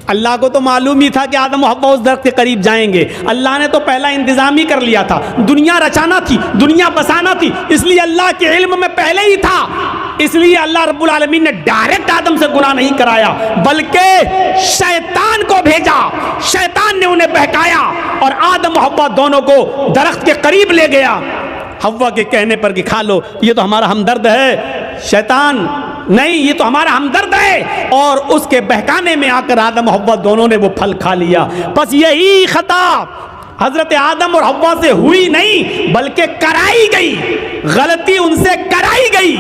अल्लाह को तो मालूम ही था कि आदम और हव्वा उस दरख्त के करीब जाएंगे। अल्लाह ने तो पहला इंतजाम ही कर लिया था। दुनिया रचाना थी, दुनिया बसाना थी, इसलिए अल्लाह के इल्म में पहले ही था। इसलिए अल्लाह रब्बुल आलमीन ने डायरेक्ट आदम से गुनाह नहीं कराया, बल्कि शैतान को भेजा। शैतान ने उन्हें बहकाया और आदम और हव्वा दोनों को दरख्त के करीब ले गया। हव्वा के कहने पर कि खा लो, ये तो हमारा हमदर्द है। शैतान नहीं, ये तो हमारा हमदर्द है, और उसके बहकाने में आकर आदम और हव्वा दोनों ने वो फल खा लिया। बस यही खता हजरत आदम और हव्वा से हुई नहीं, बल्कि कराई गई। गलती उनसे कराई गई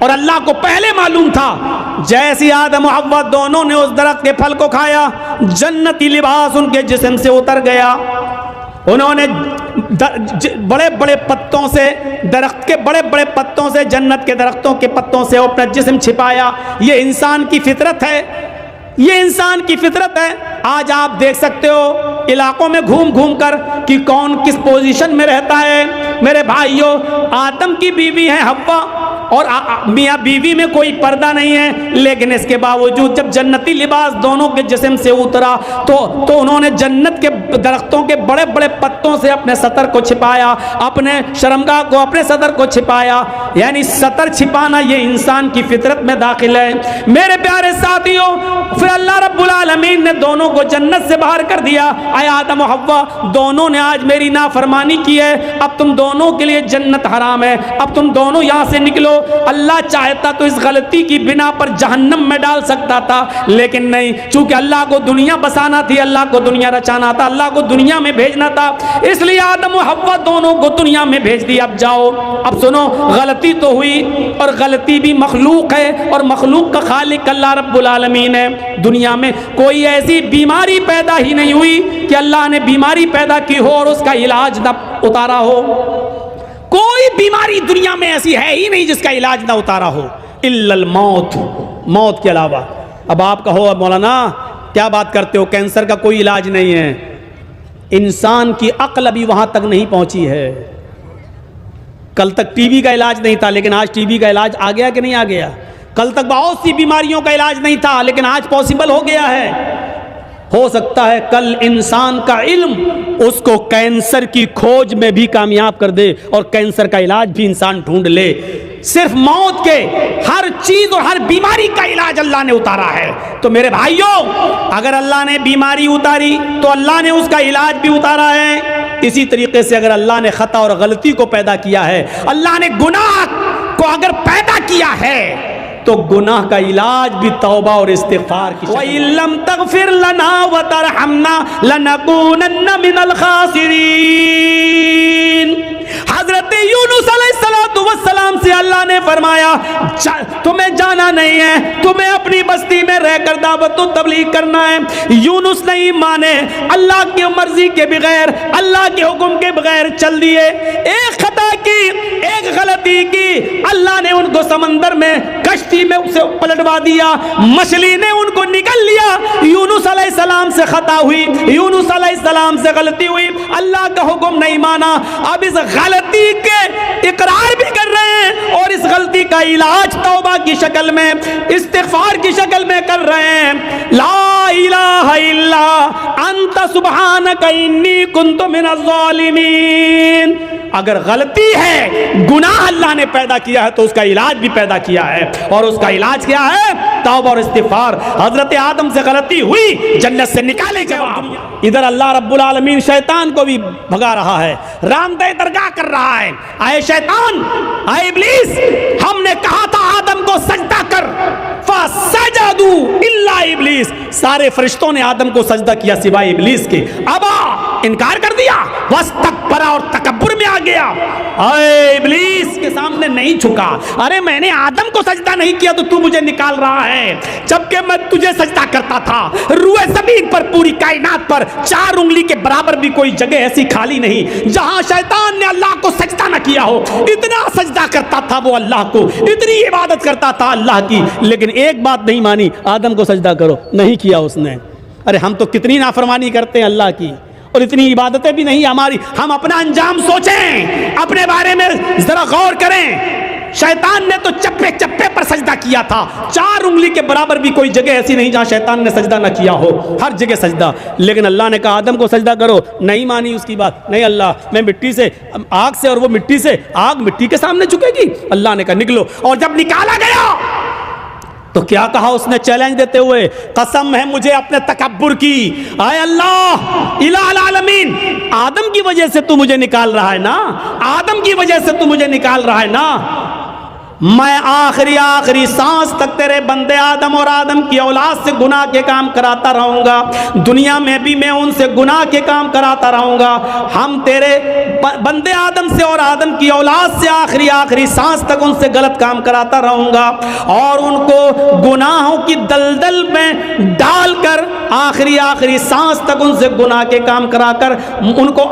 और अल्लाह को पहले मालूम था। जैसे आदम और हव्वा दोनों ने उस दरख्त के फल को खाया, जन्नती लिबास उनके जिस्म से उतर गया। उन्होंने बड़े बड़े पत्तों से, दरख्त के बड़े बड़े पत्तों से, जन्नत के दरख्तों के पत्तों से अपना जिस्म छिपाया। ये इंसान की फितरत है, ये इंसान की फितरत है। आज आप देख सकते हो इलाकों में घूम घूम कर कि कौन किस पोजीशन में रहता है। मेरे भाइयों, आदम की बीवी है हव्वा और मियाँ बीवी में कोई पर्दा नहीं है, लेकिन इसके बावजूद जब जन्नती लिबास दोनों के जिस्म से उतरा तो उन्होंने जन्नत के दरख्तों के बड़े बड़े पत्तों से अपने सतर को छिपाया, अपने शर्मगाह को, अपने सतर को छिपाया। यानी सतर छिपाना ये इंसान की फितरत में दाखिल है। मेरे प्यारे साथियों, फिर अल्लाह रब्बुल आलमीन ने दोनों को जन्नत से बाहर कर दिया। आए आदम और हव्वा, दोनों ने आज मेरी नाफरमानी की है, अब तुम दोनों के लिए जन्नत हराम है, अब तुम दोनों यहाँ से निकलो। अल्लाह चाहता तो इस गलती की बिना पर जहन्नम में डाल सकता था, लेकिन नहीं, चूंकि अल्लाह को दुनिया बसाना थी, अल्लाह को दुनिया रचाना था, अल्लाह को दुनिया में भेजना था, इसलिए आदम और हव्वा दोनों को दुनिया में भेज दिया। अब जाओ, अब सुनो, गलती तो हुई और गलती भी मखलूक है और मखलूक का खालिक अल्लाह रब्बुल आलमीन है। दुनिया में कोई ऐसी बीमारी पैदा ही नहीं हुई कि अल्लाह ने बीमारी पैदा की हो और उसका इलाज न उतारा हो। कोई बीमारी दुनिया में ऐसी है ही नहीं जिसका इलाज ना उतारा हो, इल्लल मौत, मौत के अलावा। अब आप कहो मौलाना क्या बात करते हो, कैंसर का कोई इलाज नहीं है। इंसान की अक्ल अभी वहां तक नहीं पहुंची है। कल तक टीबी का इलाज नहीं था, लेकिन आज टीबी का इलाज आ गया कि नहीं आ गया। कल तक बहुत सी बीमारियों का इलाज नहीं था, लेकिन आज पॉसिबल हो गया है। हो सकता है कल इंसान का इल्म उसको कैंसर की खोज में भी कामयाब कर दे और कैंसर का इलाज भी इंसान ढूंढ ले। सिर्फ मौत के हर चीज और हर बीमारी का इलाज अल्लाह ने उतारा है। तो मेरे भाइयों, अगर अल्लाह ने बीमारी उतारी तो अल्लाह ने उसका इलाज भी उतारा है। इसी तरीके से अगर अल्लाह ने खता और गलती को पैदा किया है, अल्लाह ने गुनाह को अगर पैदा किया है, तो गुनाह का इलाज भी तौबा और इस्तिग़फ़ार की। वइल्लम तग़फ़िर लना व तरहमना लनकूनन्न मिनल ख़ासिरीन। हज़रत यूनुस अलैहिस्सलातु वस्सलाम से अल्लाह ने फरमाया, तुम्हें जाना नहीं है, तुम्हें अपनी बस्ती में रहकर दावत व तबलीग करना है। यूनुस नहीं माने, अल्लाह की मर्जी के बगैर, अल्लाह के हुक्म के बगैर चल दिए। एक खता की, एक गलती की, अल्लाह ने उनको समंदर में कश्ती में उसे पलटवा दिया, मछली ने उनको निगल लिया। यूनुस अलैहिस्सलाम से खता हुई, यूनुस अलैहिस्सलाम से गलती हुई, अल्लाह का हुक्म नहीं माना। अब इस गलती के इकरार भी गलती कर रहे हैं और इस गलती का इलाज तौबा की शक्ल में, इस्तिग़फ़ार की शक्ल में कर रहे हैं। ला इलाहा इल्ला अंत सुब्हानका इन्नी कुन्तु मिनज़ ज़ालिमीन। अगर गलती है, गुनाह अल्लाह ने पैदा किया है तो उसका इलाज भी पैदा किया है, और उसका इलाज क्या है? तौबा और इस्तिग़फ़ार। हजरत आदम से गलती हुई, जन्नत से निकाले जवाब। इधर अल्लाह रब्बुल आलमीन शैतान को भी भगा रहा है, रामदे दरगाह कर रहा है। आए शैतान, आए इब्लीस, हमने कहा था आदम को सजदा कर, फसजदू इल्ला इब्लीस। सारे फरिश्तों ने आदम को सजदा किया सिवाय इब्लीस के। अबा, इनकार कर दिया, वस्तकबरा और तकब्बुर में आ गया। अरे इब्लीस के सामने नहीं झुका। अरे मैंने आदम को सजदा नहीं किया तो तू मुझे निकाल रहा है, जबकि मैं तुझे सजदा करता था। रूए ज़मीन पर, पूरी कायनात पर 4 उंगली के बराबर भी कोई जगह ऐसी खाली नहीं जहां शैतान ने अल्लाह को सजदा न किया हो। इतना सजदा करता था वो अल्लाह को, इतनी इबादत करता था अल्लाह की, लेकिन एक बात नहीं मानी, आदम को सजदा करो, नहीं किया उसने। अरे हम तो कितनी नाफरमानी करते हैं अल्लाह की, और इतनी इबादतें भी नहीं हमारी। हम अपना अंजाम सोचें, अपने बारे में जरा गौर करें। शैतान ने तो चप्पे चप्पे पर सजदा किया था, 4 उंगली के बराबर भी कोई जगह ऐसी नहीं जहां शैतान ने सजदा ना किया हो, हर जगह सजदा। लेकिन अल्लाह ने कहा आदम को सजदा करो, नहीं मानी उसकी बात। नहीं अल्लाह, मैं मिट्टी से, आग से, और वो मिट्टी से, आग मिट्टी के सामने झुकेगी? अल्लाह ने कहा निकलो। और जब निकाला गया तो क्या कहा उसने चैलेंज देते हुए? कसम है मुझे अपने तकब्बुर की, आए अल्लाह इलाहुल आलमीन, आदम की वजह से तू मुझे निकाल रहा है ना, आदम की वजह से तू मुझे निकाल रहा है ना। मैं आखिरी सांस तक तेरे बंदे आदम और आदम की औलाद से गुनाह के काम कराता रहूंगा, दुनिया में भी मैं उनसे गुनाह के काम कराता रहूंगा। हम तेरे बंदे आदम से और आदम की औलाद से आखिरी सांस तक उनसे गलत काम कराता रहूंगा, और उनको गुनाहों की दलदल में डालकर आखिरी सांस तक उनसे गुनाह के काम कराकर उनको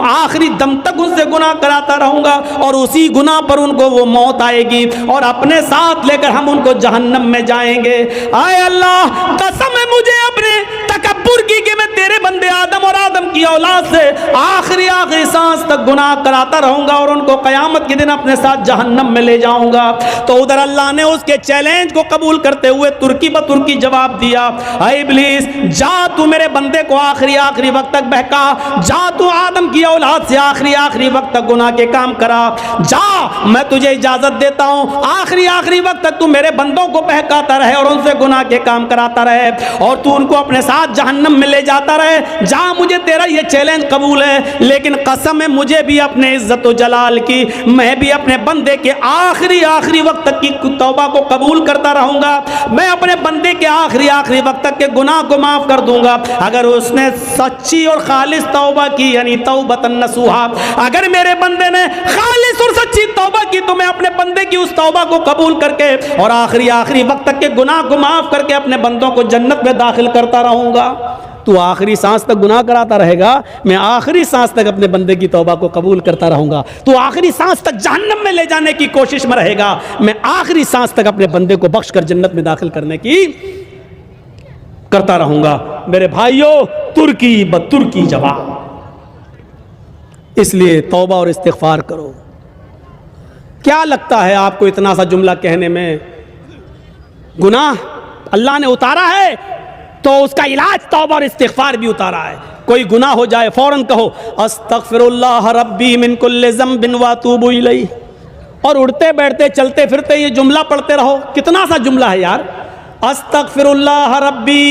आखिरी दम तक उनसे गुनाह कराता रहूंगा, और उसी गुनाह पर उनको वो मौत आएगी और अपने साथ लेकर हम उनको जहन्नम में जाएंगे। आए अल्लाह, कसम है मुझे अपने तकब्बुर की कि मैं तेरे बंदे आदम और आदम की औलाद से आखिरी सांस तक गुनाह कराता रहूंगा और उनको कयामत के दिन अपने साथ जहन्नम में ले जाऊंगा। तो उधर अल्लाह ने उसके चैलेंज को कबूल करते हुए तुर्की ब तुर्की जवाब दिया, ऐ इब्लीस, जा तू मेरे बंदे को आखिरी वक्त तक बहका, जा तू आदम की औलाद से आखिरी वक्त तक गुनाह के काम करा, जा, मैं तुझे इजाजत देता हूं, आखिरी वक्त तक तू मेरे बंदों को बहकाता रहे और उनसे गुनाह के काम कराता रहे, और तू उनको अपने साथ जहन्नम में ले जाता रहे। जा, मुझे तेरा ये चैलेंज कबूल है, लेकिन कसम है मुझे भी अपने इज्जत व जलाल की, मैं भी अपने बंदे के आखिरी वक्त तक की तौबा को कबूल करता रहूंगा। मैं अपने बंदे के आखिरी वक्त तक के गुनाह को माफ कर दूंगा अगर उसने सच्ची और खालिस तौबा की, यानी तौबतन नसूहा। अगर मेरे बंदे ने खालिस और सच्ची तौबा की तो मैं अपने बंदे की उस तौबा को कबूल करके और आखिरी वक्त तक के गुनाह को माफ करके अपने बंदों को जन्नत में दाखिल करता रहूंगा। तू आखिरी सांस तक गुनाह कराता रहेगा, मैं आखिरी सांस तक अपने बंदे की तौबा को कबूल करता रहूंगा। तू आखिरी सांस तक जहन्नम में ले जाने की कोशिश में रहेगा, मैं आखिरी सांस तक अपने बंदे को बख्श कर जन्नत में दाखिल करने की करता रहूंगा। मेरे भाइयों, तुर्की ब तुर्की जवाब। इसलिए तौबा और इस्तिग़फ़ार करो। क्या लगता है आपको इतना सा जुमला कहने में? गुनाह अल्लाह ने उतारा है तो उसका इलाज तौबा और इस्तिग़फ़ार भी उतारा है। कोई गुनाह हो जाए फौरन कहो अस्तग़फ़िरुल्लाह रब्बी मिन कुल्लि ज़ंबिन व अतूबु इलैहि, और उड़ते बैठते चलते फिरते ये जुमला पढ़ते रहो। कितना सा जुमला है यार, अस्तग़फ़िरुल्लाह रब्बी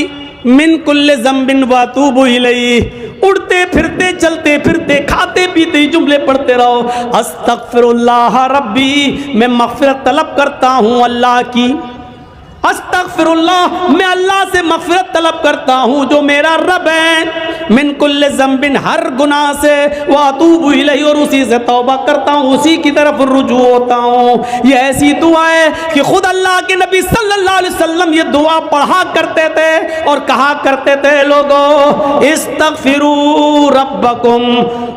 मिन कुल्लि ज़ंबिन व अतूबु इलैहि। उड़ते फिरते चलते फिरते खाते पीते जुमले पढ़ते रहो। अस्तग़फ़िरुल्लाह रब्बी, मैं मग़फ़िरत तलब करता हूँ अल्लाह की। अस्तग़फ़िरुल्लाह, मैं अल्लाह से मग़फ़िरत तलब करता हूँ जो मेरा रब है। मिन कुल्लि ज़ंबिन, हर गुनाह से, व अतूबु इलैहि, और उसी से तौबा करता हूँ, उसी की तरफ रुजू होता हूँ। ये ऐसी दुआ है कि खुद अल्लाह के नबी सल्लल्लाहु अलैहि वसल्लम ये दुआ पढ़ा करते थे और कहा करते थे, लोगों इस्तग़फ़िरू रब्बकुम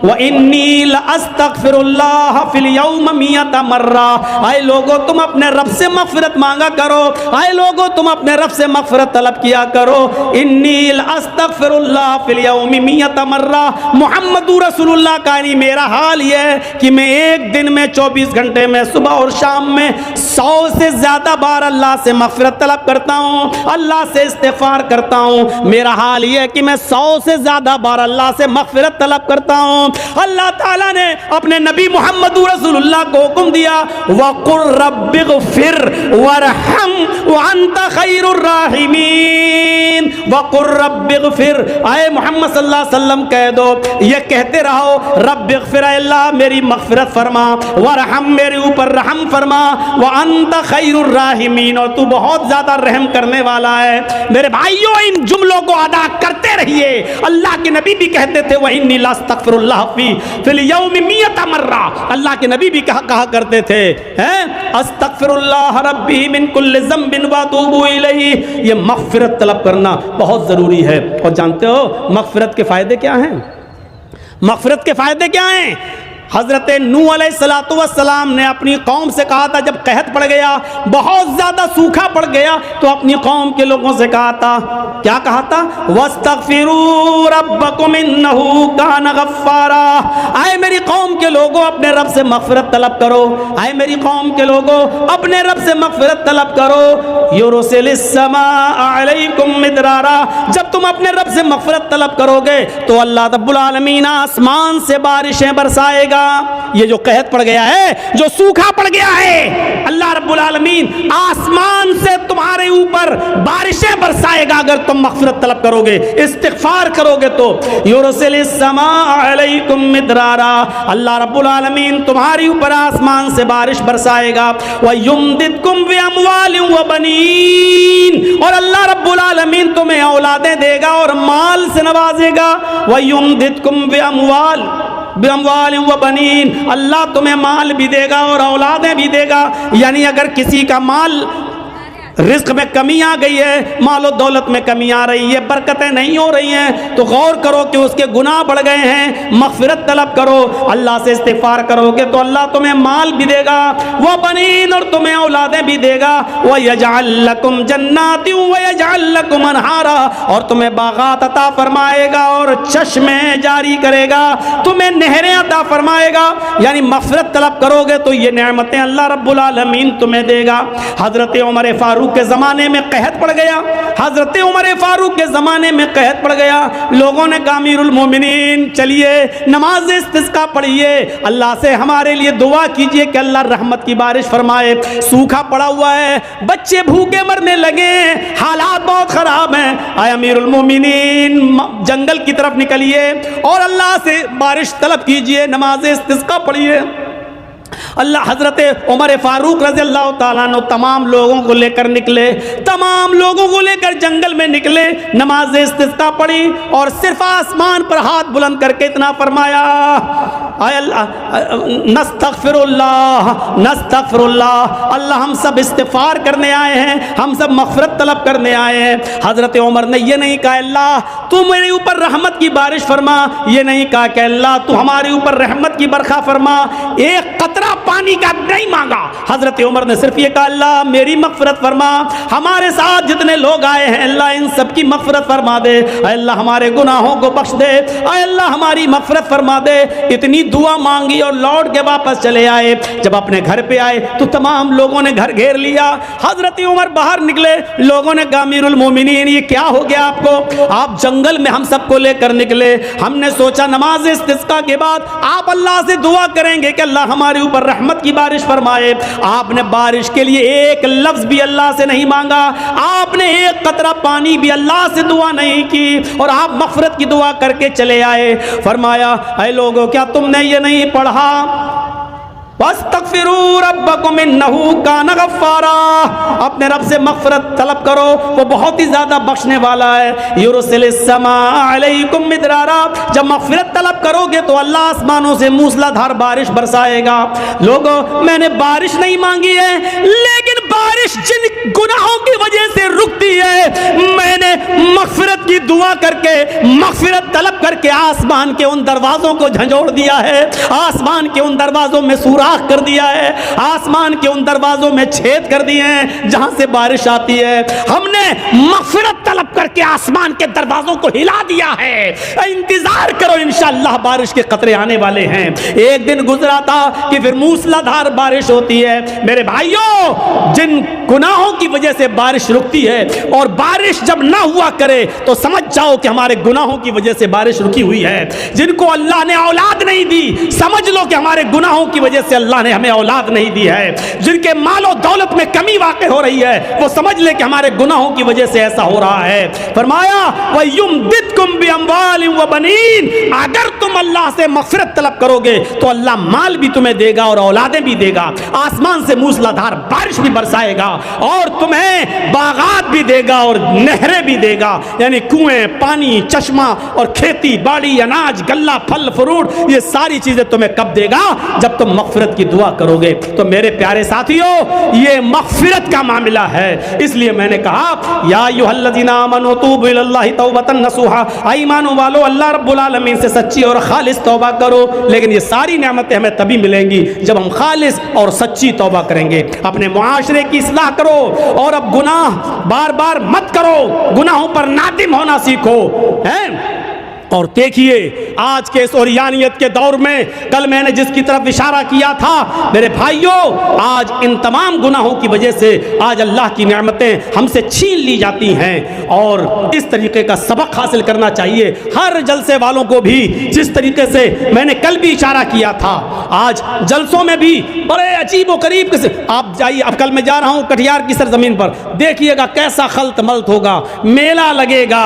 व इन्नी लअस्तग़फ़िरुल्लाह फिल यौम मियत मर्रा। आए लोगों, तुम अपने रब से मग़फ़िरत मांगा करो। आए लोगों, तुम अपने रब से मग़फ़िरत तलब किया करो। इन्नी लअस्तग़फ़िरुल्लाह फिल यौम यौमि मियत मर्रा, मुहम्मदुर रसूलुल्लाह का नहीं मेरा हाल ये है कि मैं एक दिन में 24 घंटे में सुबह और शाम में 100 से ज़्यादा बार अल्लाह से मग़फ़िरत तलब करता हूँ, अल्लाह से इस्तिग़फ़ार करता हूँ। मेरा हाल ये है कि मैं 100 से ज़्यादा बार अल्लाह से मग़फ़िरत तलब करता हूँ। अल्लाह ताला ने अपने नबी मुहम्मदुर रसूलुल्लाह को हुक्म दिया, वक़ुल रब्बिग़फ़िर वरहम व अंता खैरुर राहिमीन। वक़ुल रब्बिग़फ़िर, आए मोहम्मद सल्लल्लाहु अलैहि वसल्लम कह दो, ये कहते रहो, रब्बिग़फ़िर, अल्लाह मेरी मग़फ़िरत फरमा, वरहम, मेरे ऊपर रहम फरमा, व अंता खैरुर राहिमीन, और तू बहुत ज़्यादा रहम करने वाला है। मेरे भाइयों, इन जुमलों को अदा करते रहिए। अल्लाह के नबी भी कहते थे, वह इन्नी लस्तग़फ़िरुल्लाह फिल यौमि मियत मर्रा। अल्लाह के नबी भी कहा करते थे, हैं, अस्तग़फ़िरुल्लाह रब्बी मिन कुल्लि ज़ंबिन व अतूबु इलैहि। ये मग़फ़िरत तलब करना बहुत ज़रूरी है। और जानते हो मग़फ़िरत के फ़ायदे क्या हैं? मग़फ़िरत के फ़ायदे क्या हैं? हज़रत नूह अलैहिस्सलातु वस्सलाम ने अपनी कौम से कहा था, जब कहत पड़ गया, बहुत ज़्यादा सूखा पड़ गया, तो अपनी कौम के लोगों से कहा था, क्या कहा था? वस्तग़फ़िरू रब्बकुम इन्नहु कान गफ़्फ़ारा। आए मेरी कौम के लोगों, अपने रब से मग़फ़िरत तलब करो। आए मेरी कौम के लोगों, अपने रब से मग़फ़िरत तलब करो। युरसिलिस समाअ अलैकुम मिदरारा। जब तुम अपने रब से मग़फ़िरत तलब करोगे तो अल्लाह रब्बुल आलमीन आसमान से बारिशें बरसाएगा। ये जो कहत पड़ गया है, जो सूखा पड़ गया है, अल्लाह रब्बुल आलमीन आसमान से तुम्हारे ऊपर बारिशें बरसाएगा अगर तुम मग़फ़िरत तलब करोगे, इस्तिग़फ़ार करोगे तो। युरसिलिस समाअ अलैकुम मिदरारा, अल्लाह रब्बुल आलमीन तुम्हारे ऊपर आसमान से बारिश बरसाएगा। व युमदिदकुम बिअमवालिन व बनीन, और अल्लाह रब्बुल आलमीन तुम्हें औलादें देगा और माल से नवाजेगा। व युमदिदकुम बिअमवालिन व बनीन, अल्लाह तुम्हें माल भी देगा और औलादें भी देगा। यानी अगर किसी का माल, रिज़्क़ में कमी आ गई है, मालो दौलत में कमी आ रही है, बरकतें नहीं हो रही हैं, तो गौर करो कि उसके गुनाह बढ़ गए हैं, मग़फ़िरत तलब करो, अल्लाह से इस्तिग़फ़ार करोगे तो अल्लाह तुम्हें माल भी देगा, वह बनीन, और तुम्हें औलादें भी देगा। वह यजअल लकुम जन्नातिन व यजअल लकुम अनहारा, और तुम्हें बाग़ात अता फरमाएगा और चश्मे जारी करेगा, तुम्हें नहरें अता फरमाएगा। यानी मग़फ़िरत तलब करोगे तो ये नेमतें अल्लाह रब्बुल आलमीन तुम्हें देगा। हज़रत उमर फारूक के ज़माने में कहत पड़ गया, हज़रत उमर फारूक के ज़माने में कहत पड़ गया, लोगों ने कहा, अमीरुल मोमिनीन, चलिए नमाज इस्तिस्का पढ़िए, अल्लाह से हमारे लिए दुआ कीजिए कि अल्लाह रहमत की बारिश फरमाए। सूखा पड़ा हुआ है, बच्चे भूखे मरने लगे, हालात बहुत ख़राब हैं। आए अमीरुल मोमिनीन, जंगल की तरफ निकलिए और अल्लाह से बारिश तलब कीजिए, नमाज इस्तिस्का पढ़िए। अल्लाह हज़रत उमर फारूक रज़ी अल्लाह ताला अन्हु तमाम लोगों को लेकर निकले, तमाम लोगों को लेकर जंगल में निकले, नमाज इस्तिस्का पढ़ी और सिर्फ आसमान पर हाथ बुलंद करके इतना फरमाया, आय अल्लाह नस्तग़फ़िरुल्लाह नस्तग़फ़िरुल्लाह, अल्लाह हम सब इस्तिग़फ़ार करने आए हैं, हम सब मग़फ़िरत तलब करने आए हैं। हज़रत उमर ने ये नहीं कहा अल्लाह तू मेरे ऊपर रहमत की बारिश फरमा, ये नहीं कहा कि अल्लाह तू हमारे ऊपर रहमत की बरखा फरमा, एक कतरा पानी का नहीं मांगा। हज़रत उमर ने सिर्फ ये कहा अल्लाह मेरी मग़फ़िरत फरमा, हमारे साथ जितने लोग आए हैं अल्लाह इन सब की मग़फ़िरत फरमा दे, अल्लाह हमारे गुनाहों को बख्श दे, अल्लाह हमारी मग़फ़िरत फरमा दे। इतनी दुआ मांगी और लौट के वापस चले आए। जब अपने घर पे आए तो तमाम लोगों ने घर घेर लिया। हज़रत उमर बाहर निकले, लोगों ने कहा अमीरुल मोमिनीन ये क्या हो गया आपको, आप जंगल में हम सबको लेकर निकले, हमने सोचा नमाज इस्तिस्का के बाद आप अल्लाह से दुआ करेंगे कि अल्लाह हमारे ऊपर रहमत की बारिश फरमाए। आपने बारिश के लिए एक लफ्ज़ भी अल्लाह से नहीं मांगा, आपने एक कतरा पानी भी अल्लाह से दुआ नहीं की और आप मग़फ़िरत की दुआ करके चले आए। फरमाया ऐ लोगों क्या तुमने ये नहीं पढ़ा, वस्तग़फ़िरू रब्बकुम इन्नहु कान गफ़्फ़ारा, अपने रब से मग़फ़िरत तलब करो, वो बहुत ही ज़्यादा बख्शने वाला है। युरसिलिस समाअ अलैकुम मिदरारा, जब मग़फ़िरत तलब करोगे तो अल्लाह आसमानों से मूसलाधार बारिश बरसाएगा। लोगों मैंने बारिश नहीं मांगी है, लेकिन बारिश जिन गुनाहों की वजह से रुकती है, मैंने मगफिरत की दुआ करके, मगफिरत तलब करके आसमान के उन दरवाज़ों को झंझोड़ दिया है, आसमान के उन दरवाज़ों में सुराख कर दिया है, आसमान के उन दरवाज़ों में छेद कर दिए हैं जहां से बारिश आती है। हमने मगफिरत तलब करके आसमान के दरवाज़ों को हिला दिया है। इंतजार करो, इंशाअल्लाह बारिश के कतरे आने वाले हैं। एक दिन गुजरा था कि फिर मूसलाधार बारिश होती है। मेरे भाइयों, जिन गुनाहों की वजह से बारिश रुकती है, और बारिश जब ना हुआ करे तो समझ जाओ कि हमारे गुनाहों की वजह से बारिश रुकी हुई है। जिनको अल्लाह ने औलाद नहीं दी, समझ लो कि हमारे गुनाहों की वजह से अल्लाह ने हमें औलाद नहीं दी है। जिनके मालो दौलत में कमी वाक़ई हो रही है, वो समझ ले कि हमारे गुनाहों की वजह से ऐसा हो रहा है। फरमाया वयुमदिदकुम बिअमवालिन व बनीन, अगर तुम अल्लाह से मग़फ़िरत तलब करोगे तो अल्लाह माल भी तुम्हें देगा और औलादें भी देगा, आसमान से मूसलाधार बारिश भी बरसाएगा और तुम्हें बागात भी देगा और नहरें भी देगा, यानी कुएं, पानी, चश्मा और खेती बाड़ी, अनाज, गल्ला, फल फ्रूट, ये सारी चीजें तुम्हें कब देगा? जब तुम मग़फ़िरत की दुआ करोगे। तो मेरे प्यारे साथियों, ये मग़फ़िरत का मामला है। इसलिए मैंने कहा या अय्युहल्लज़ीना आमनू तूबू इलल्लाहि तौबतन नसूहा, ईमान वालो अल्लाह रब्बुल आलमीन से सच्ची और खालिस तौबा करो। लेकिन ये सारी नेमतें हमें तभी मिलेंगी जब हम खालिस और सच्ची तौबा करेंगे। अपने मुआशरे की इस्लाह करो और अब गुनाह बार बार मत करो, गुनाहों पर नादिम होना सीखो, हैं? और देखिए आज के इस ओरियानियत के दौर में, कल मैंने जिसकी तरफ इशारा किया था, मेरे भाइयों, आज इन तमाम गुनाहों की वजह से आज अल्लाह की नेमतें हमसे छीन ली जाती हैं। और इस तरीके का सबक हासिल करना चाहिए हर जलसे वालों को भी, जिस तरीके से मैंने कल भी इशारा किया था। आज जलसों में भी बड़े अजीब व करीब से आप जाइए। अब कल मैं जा रहा हूँ कटिहार की सरजमीन पर, देखिएगा कैसा खल्त मल्त होगा, मेला लगेगा,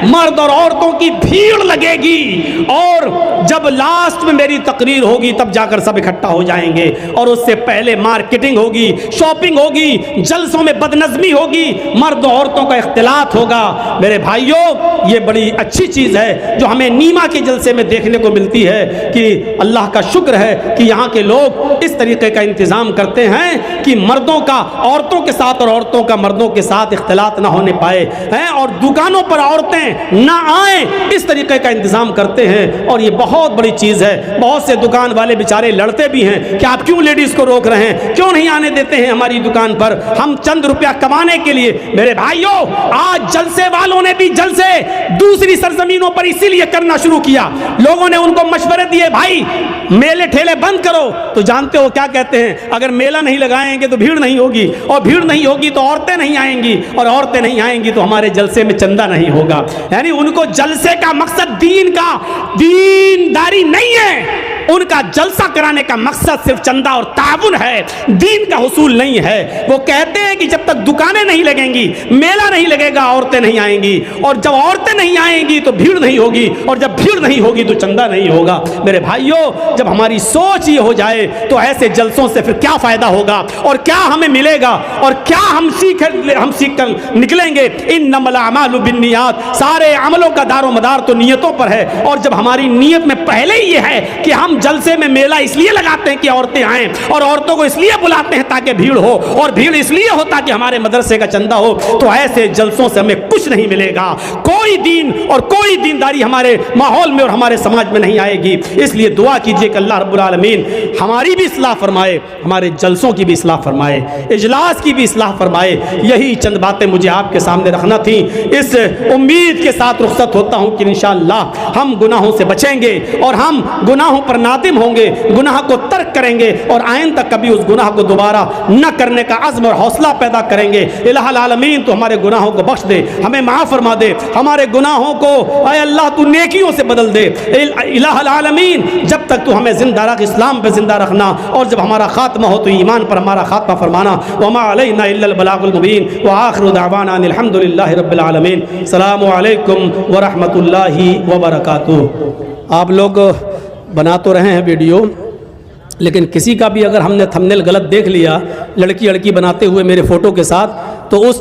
मर्द और औरतों की भीड़ लगेगी, और जब लास्ट में मेरी तकरीर होगी तब जाकर सब इकट्ठा हो जाएंगे, और उससे पहले मार्केटिंग होगी, शॉपिंग होगी, जलसों में बदनज़मी होगी, मर्द औरतों का इख्तिलात होगा। मेरे भाइयों, ये बड़ी अच्छी चीज़ है जो हमें नीमा के जलसे में देखने को मिलती है कि अल्लाह का शुक्र है कि यहाँ के लोग इस तरीके का इंतज़ाम करते हैं कि मर्दों का औरतों के साथ और औरतों का मर्दों के साथ इख्तिलात ना होने पाए, हैं, और दुकानों पर औरतें ना आए, इस तरीके का इंतजाम करते हैं। और ये बहुत बड़ी चीज़ है। बहुत से दुकान वाले बेचारे लड़ते भी हैं कि आप क्यों लेडीज़ को रोक रहे हैं, क्यों नहीं आने देते हैं हमारी दुकान पर, हम चंद रुपया कमाने के लिए। मेरे भाइयों, आज जलसे वालों ने भी जलसे दूसरी सरजमीनों पर इसीलिए करना शुरू किया। लोगों ने उनको मशवरे दिए, भाई मेले ठेले बंद करो, तो जानते हो क्या कहते हैं, अगर मेला नहीं लगाएंगे तो भीड़ नहीं होगी, और भीड़ नहीं होगी तो औरतें नहीं आएंगी, और औरतें नहीं आएंगी तो हमारे जलसे में चंदा नहीं होगा। यानी उनको जलसे का मकसद दीनदारी नहीं है, उनका जलसा कराने का मकसद सिर्फ चंदा और ताउन है, दीन का हुसूल नहीं है। वो कहते हैं कि जब तक दुकानें नहीं लगेंगी, मेला नहीं लगेगा, औरतें नहीं आएंगी, और जब औरतें नहीं आएंगी तो भीड़ नहीं होगी, और जब भीड़ नहीं होगी तो चंदा नहीं होगा। मेरे भाइयों, जब हमारी सोच ये हो जाए तो ऐसे जलसों से फिर क्या फायदा होगा, और क्या हमें मिलेगा, और क्या हम सीख कर निकलेंगे। इन्नमल अमालु बिन्नियात, सारे अमलों का दारो मदार तो नियतों पर है। और जब हमारी नियत में पहले ही ये है कि हम जलसे में मेला इसलिए लगाते हैं कि औरतें आएं, और औरतों को इसलिए बुलाते हैं ताकि भीड़ हो, और भीड़ इसलिए हो ताकि हमारे मदरसे का चंदा हो, तो ऐसे जलसों से हमें कुछ नहीं मिलेगा। कोई दीन और कोई दीनदारी हमारे माहौल में और हमारे समाज में नहीं आएगी। इसलिए दुआ कीजिए कि अल्लाह रब्बुल आलमीन हमारी भी इस्लाह फरमाए, हमारे जलसों की भी इस्लाह फरमाए, इजलास की भी इस्लाह फरमाए। यही चंद बातें मुझे आपके सामने रखना थी। इस उम्मीद के साथ रुखसत होता हूँ कि इंशाअल्लाह हम गुनाहों से बचेंगे और हम गुनाहों पर नादिम होंगे, गुनाह को तर्क करेंगे, और आइंदा कभी उस गुनाह को दोबारा न करने का अज़्म और हौसला पैदा करेंगे। इलाहुल आलमीन तो हमारे गुनाहों को बख्श दे, हमें माफ़ फरमा दे, हमारे गुनाहों को ऐ अल्लाह तू नेकियों से बदल दे। इलाहुल आलमीन, जब तक तू हमें जिंदा रख, इस्लाम पे जिंदा रखना, और जब हमारा खात्मा हो तो ईमान पर हमारा खात्मा फरमाना। वमा अलैना इल्लल बलागुल मुबीन व आखिरु दावाना अल्हम्दुलिल्लाहि रब्बिल आलमीन। अस्सलामु अलैकुम व रहमतुल्लाहि व बरकातुहू। आप लोग बना तो रहे हैं वीडियो, लेकिन किसी का भी अगर हमने थंबनेल गलत देख लिया, लड़की लड़की बनाते हुए मेरे फ़ोटो के साथ, तो उस